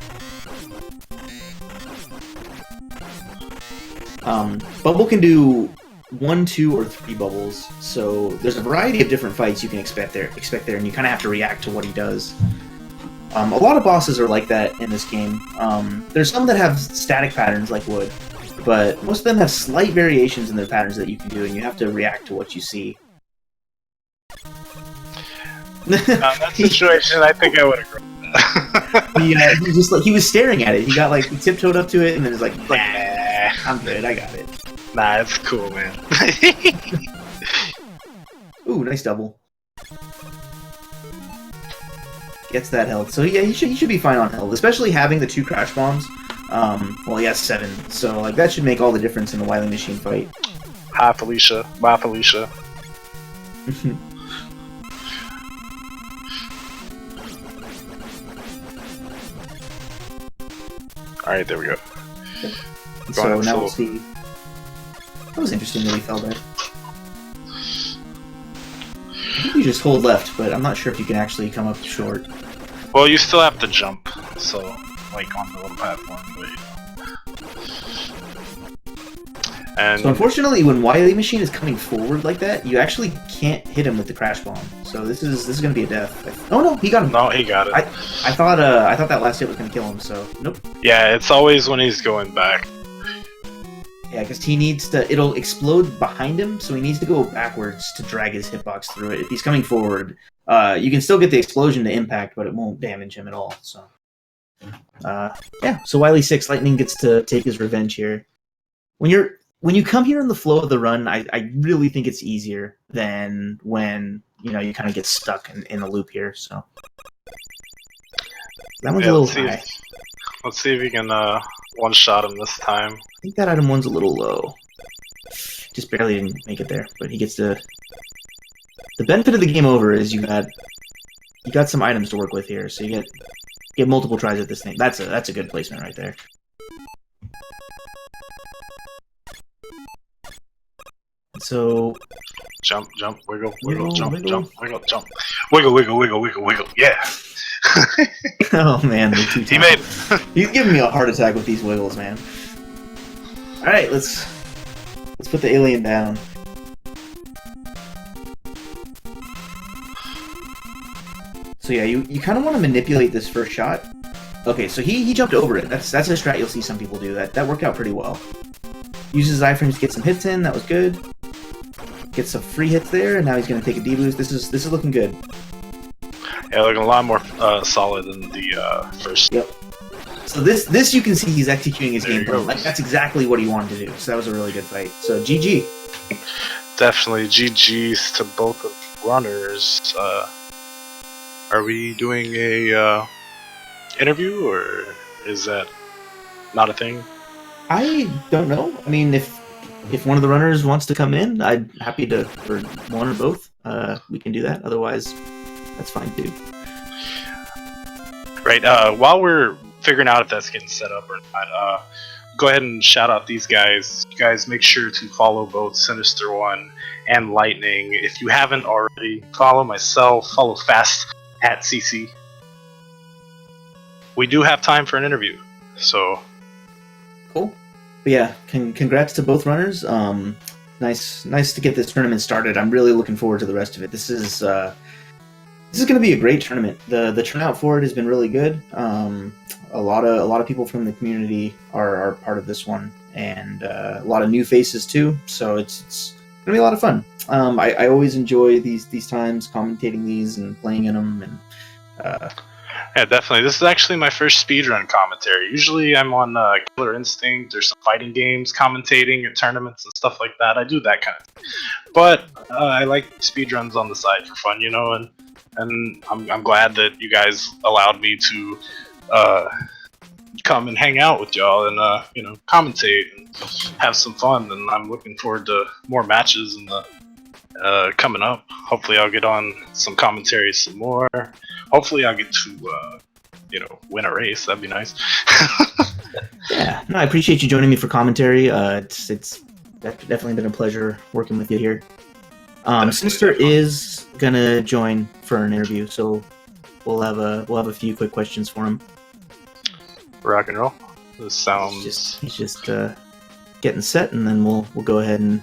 Bubble can do 1, 2, or 3 bubbles, so there's a variety of different fights you can expect there, and you kind of have to react to what he does. A lot of bosses are like that in this game. There's some that have static patterns like Wood, but most of them have slight variations in their patterns that you can do, and you have to react to what you see. In that situation, I think I would have grown that. He was staring at it. He tiptoed up to it, and then was like, nah. I'm good, I got it. Nah, it's cool, man. Ooh, nice double. gets that health. So yeah, he should be fine on health, especially having the 2 crash bombs. Well, he has 7, so like that should make all the difference in the Wily machine fight. Hi, Felicia. Bye, Felicia. Alright, there we go. So now we'll see. That was interesting that he fell there. I think you just hold left, but I'm not sure if you can actually come up short. Well, you still have to jump, so, like, on the little platform, but... And so unfortunately, when Wily Machine is coming forward like that, you actually can't hit him with the crash bomb. So this is going to be a death. Oh no, he got him. No, he got it. I thought that last hit was going to kill him. So nope. Yeah, it's always when he's going back. Yeah, because he needs to. It'll explode behind him, so he needs to go backwards to drag his hitbox through it. If he's coming forward, you can still get the explosion to impact, but it won't damage him at all. So yeah. So Wily 6 Lightning gets to take his revenge here. When you come here in the flow of the run, I really think it's easier than when you kind of get stuck in a loop here. So that one's a little high. Let's see if we can one-shot him this time. I think that item 1's a little low. Just barely didn't make it there, but he gets to. The benefit of the game over is you got some items to work with here, so you get multiple tries at this thing. That's a good placement right there. So jump, wiggle, jump, jump, wiggle, jump, wiggle. Yeah. Oh man, they're too tough. He made. He's giving me a heart attack with these wiggles, man. All right, let's put the alien down. So yeah, you kind of want to manipulate this first shot. Okay, so he jumped over it. That's a strat you'll see some people do. That worked out pretty well. Uses iframes to get some hits in. That was good. Gets some free hits there, and now he's going to take a D-boost. This is looking good. Yeah, looking a lot more solid than the first. Yep. So this you can see he's executing his game plan. Like that's exactly what he wanted to do. So that was a really good fight. So GG. Definitely GG's to both of runners. Are we doing a interview, or is that not a thing? I don't know. I mean, if one of the runners wants to come in, I'd happy to, for one or both. We can do that. Otherwise, that's fine too. Right. While we're figuring out if that's getting set up or not, go ahead and shout out these guys. You guys make sure to follow both Sinister1 and Lightning. If you haven't already, follow myself. Follow Fast at CC. We do have time for an interview, so. Cool. But yeah, congrats to both runners. Nice to get this tournament started. I'm really looking forward to the rest of it. This is going to be a great tournament. The turnout for it has been really good. A lot of people from the community are part of this one, and a lot of new faces too. So it's gonna be a lot of fun. I always enjoy these times, commentating these and playing in them, and yeah, definitely. This is actually my first speedrun commentary. Usually I'm on Killer Instinct or some fighting games commentating at tournaments and stuff like that. I do that kind of thing. But I like speedruns on the side for fun, and I'm glad that you guys allowed me to come and hang out with y'all and commentate and have some fun. And I'm looking forward to more matches in the coming up. Hopefully I'll get on some commentaries some more. Hopefully I'll get to win a race. That'd be nice. Yeah, no, I appreciate you joining me for commentary. It's definitely been a pleasure working with you here. Sinister is gonna join for an interview, so we'll have a few quick questions for him. Rock and roll. This sounds. He's just getting set, and then we'll go ahead and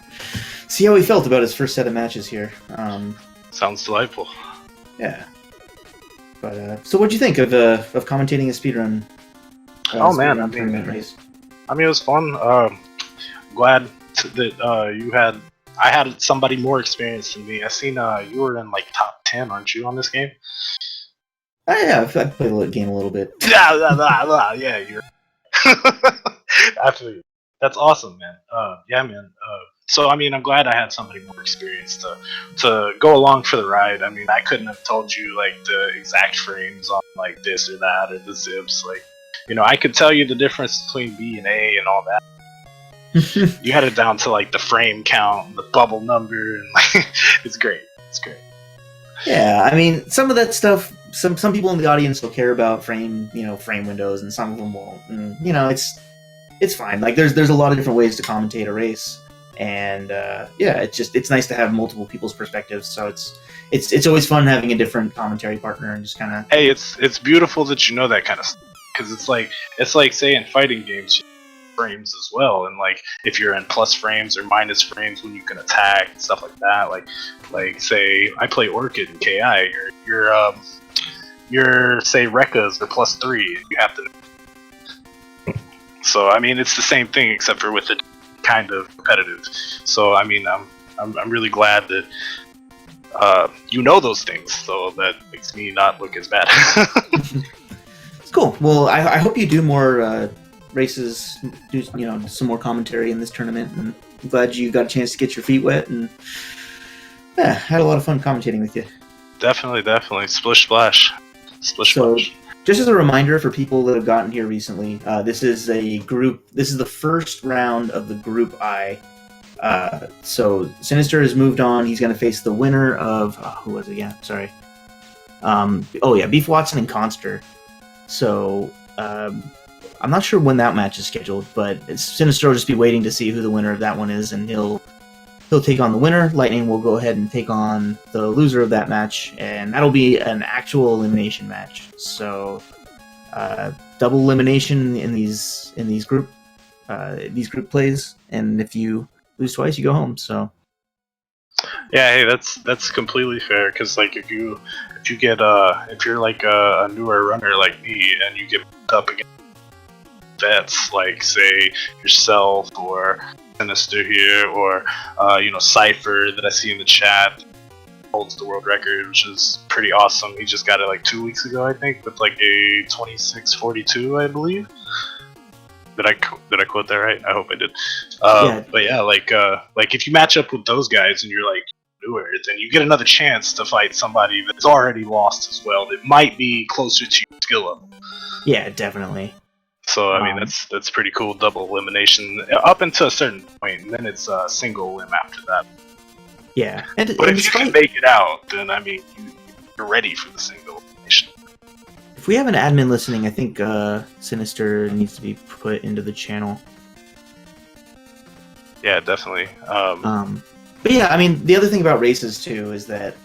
see how he felt about his first set of matches here. Sounds delightful. Yeah. But so, what'd you think of commentating a speedrun? Oh man, tournament race. I mean, it was fun. Glad that I had somebody more experienced than me. I seen you were in like top 10, aren't you, on this game? Yeah, I played the game a little bit. Yeah, you're. Absolutely, that's awesome, man. Yeah, man. So I mean, I'm glad I had somebody more experienced to go along for the ride. I mean, I couldn't have told you like the exact frames on like this or that or the zips. Like, I could tell you the difference between B and A and all that. You had it down to like the frame count, the bubble number, and like it's great. It's great. Yeah, I mean, some of that stuff. Some people in the audience will care about frame windows, and some of them won't. And it's fine. Like there's a lot of different ways to commentate a race, and it's nice to have multiple people's perspectives. So it's always fun having a different commentary partner and just kind of. Hey, it's beautiful that you know that kind of stuff, because it's like say in fighting games, frames as well, and like if you're in plus frames or minus frames when you can attack and stuff like that. Like say I play Orchid in KI, your say Rekkas are +3, and you have to. So I mean, it's the same thing except for with it kind of competitive. So I mean, I'm really glad that you know those things, so that makes me not look as bad. It's cool. Well, I hope you do more races, do some more commentary in this tournament, and I'm glad you got a chance to get your feet wet, and had a lot of fun commentating with you. Definitely, splish splash. Splash. Just as a reminder for people that have gotten here recently, this is the first round of the Group I. So Sinister has moved on. He's going to face the winner of who was it again? Sorry. Beef Watson and Conster. So I'm not sure when that match is scheduled, but Sinister will just be waiting to see who the winner of that one is, and he'll take on the winner. Lightning will go ahead and take on the loser of that match, and that'll be an actual elimination match. So, double elimination in these group plays, and if you lose twice, you go home. So, yeah, hey, that's completely fair. Because like if you get if you're like a newer runner like me, and you get up against vets like say yourself or Sinister here, or Cypher that I see in the chat holds the world record, which is pretty awesome. He just got it like 2 weeks ago, I think, with like a 26:42, I believe. Did I quote that right? I hope I did. Yeah. But yeah, like if you match up with those guys and you're like newer, then you get another chance to fight somebody that's already lost as well. That might be closer to your skill level. Yeah, definitely. So I mean that's pretty cool. Double elimination up until a certain point, and then it's a single lim after that. Yeah, but if you can make it out, then I mean you're ready for the single elimination. If we have an admin listening, I think Sinister needs to be put into the channel. Yeah, definitely. But yeah, I mean the other thing about races too is that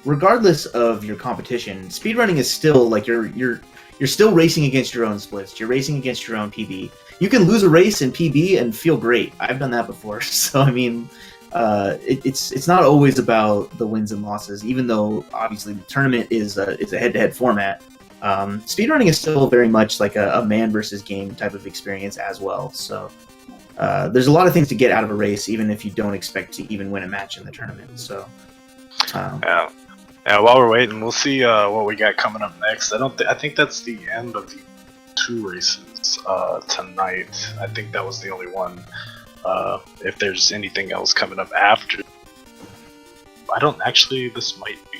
regardless of your competition, speedrunning is still like you're still racing against your own splits. You're racing against your own PB. You can lose a race in PB and feel great. I've done that before. So I mean, it's not always about the wins and losses. Even though obviously the tournament is a head-to-head format, speedrunning is still very much like a man versus game type of experience as well. So there's a lot of things to get out of a race, even if you don't expect to even win a match in the tournament. So yeah. Yeah, while we're waiting, we'll see what we got coming up next. I think that's the end of the 2 races tonight. I think that was the only one. If there's anything else coming up after, I don't actually. This might be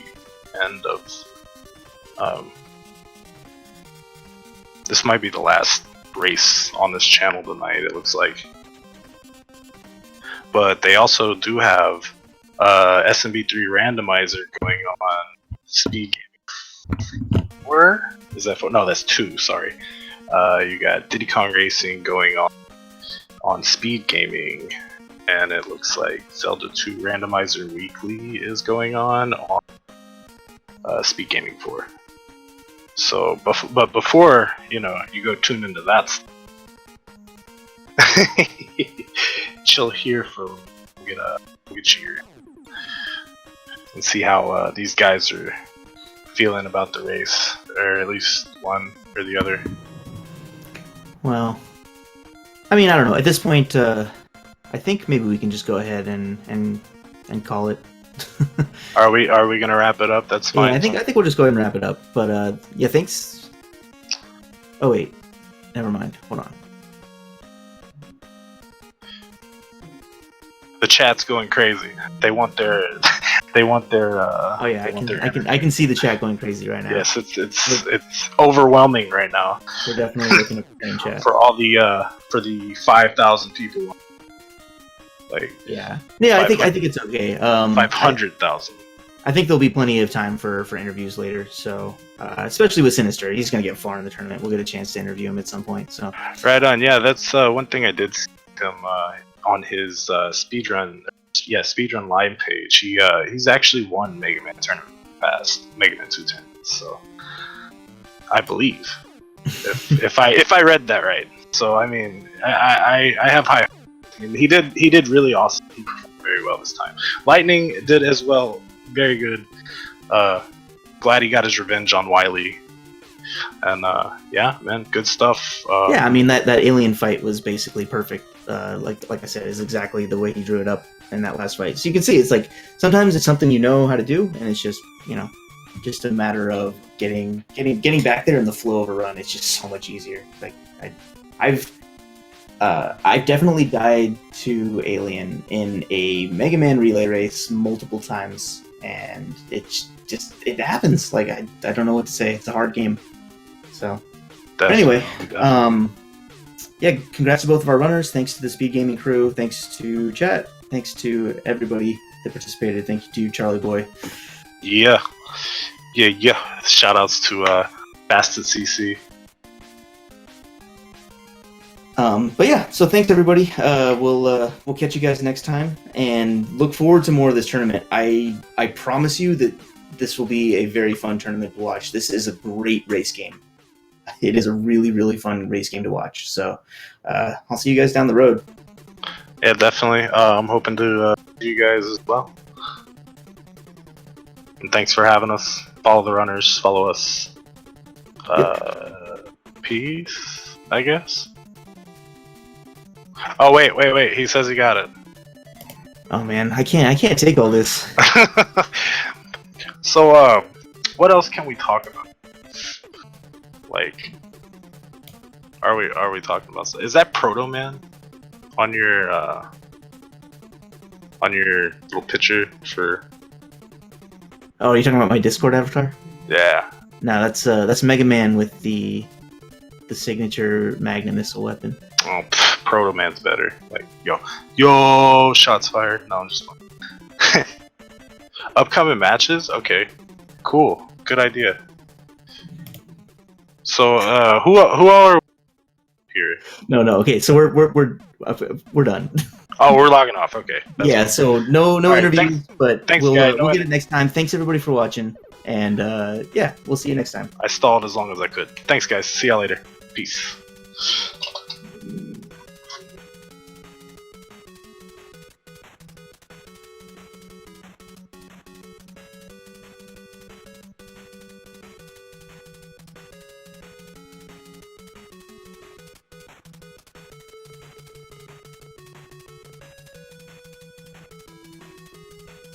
the end of. This might be the last race on this channel tonight. It looks like, but they also do have. SMB3 randomizer going on speed gaming 4? Is that 4? No, that's 2, sorry. You got Diddy Kong Racing going on speed gaming, and it looks like Zelda 2 randomizer weekly is going on speed gaming 4. So, but before you go tune into that stuff, chill here for we'll get you here and see how these guys are feeling about the race, or at least one or the other. Well, I mean, I don't know. At this point, I think maybe we can just go ahead and call it. Are we gonna wrap it up? That's fine. Yeah, I think we'll just go ahead and wrap it up. But yeah, thanks. Oh wait, never mind. Hold on. The chat's going crazy. They want their. They want their. Oh yeah, I can see the chat going crazy right now. Yes, it's overwhelming right now. We're definitely looking at the same chat for all the 5,000 people. Like yeah, I think it's okay. 500,000. I think there'll be plenty of time for interviews later. So especially with Sinister, he's gonna get far in the tournament. We'll get a chance to interview him at some point. So right on. Yeah, that's one thing I did see him on his speedrun. Yeah, speedrun live page. He's actually won Mega Man tournament past Mega Man 2 tournaments. So I believe if I read that right. So I mean I have high. I mean, he did really awesome. He performed very well this time. Lightning did as well. Very good. Glad he got his revenge on Wily. And yeah, man, good stuff. Yeah, I mean that alien fight was basically perfect. Like I said, is exactly the way he drew it up in that last fight. So you can see it's like sometimes it's something you know how to do, and it's just just a matter of getting back there in the flow of a run. It's just so much easier. Like I've definitely died to Alien in a Mega Man relay race multiple times, and it happens. Like I don't know what to say. It's a hard game. So anyway, yeah, congrats to both of our runners. Thanks to the Speed Gaming crew. Thanks to chat. Thanks to everybody that participated. Thank you to Charlie Boy. Yeah. Shout outs to Bastard CC. But yeah, so thanks everybody. We'll catch you guys next time, and look forward to more of this tournament. I promise you that this will be a very fun tournament to watch. This is a great race game. It is a really, really fun race game to watch. So I'll see you guys down the road. Yeah, definitely. I'm hoping to see you guys as well. And thanks for having us. Follow the runners. Follow us. Peace, I guess. Oh wait! He says he got it. Oh man, I can't take all this. So, what else can we talk about? Like, are we talking about? Is that Proto Man on your little picture for? Oh, are you talking about my Discord avatar? Yeah. No, that's Mega Man with the signature Magna missile weapon. Oh, Proto Man's better. Like, yo, shots fired. No, I'm just fine. Upcoming matches? Okay, cool, good idea. So, who all are here? No. Okay, so we're done. Oh, we're logging off. Okay. Yeah. Fine. So no right, interviews, but thanks, we'll guys. get it next time. Thanks everybody for watching, and yeah, we'll see you next time. I stalled as long as I could. Thanks, guys. See y'all later. Peace.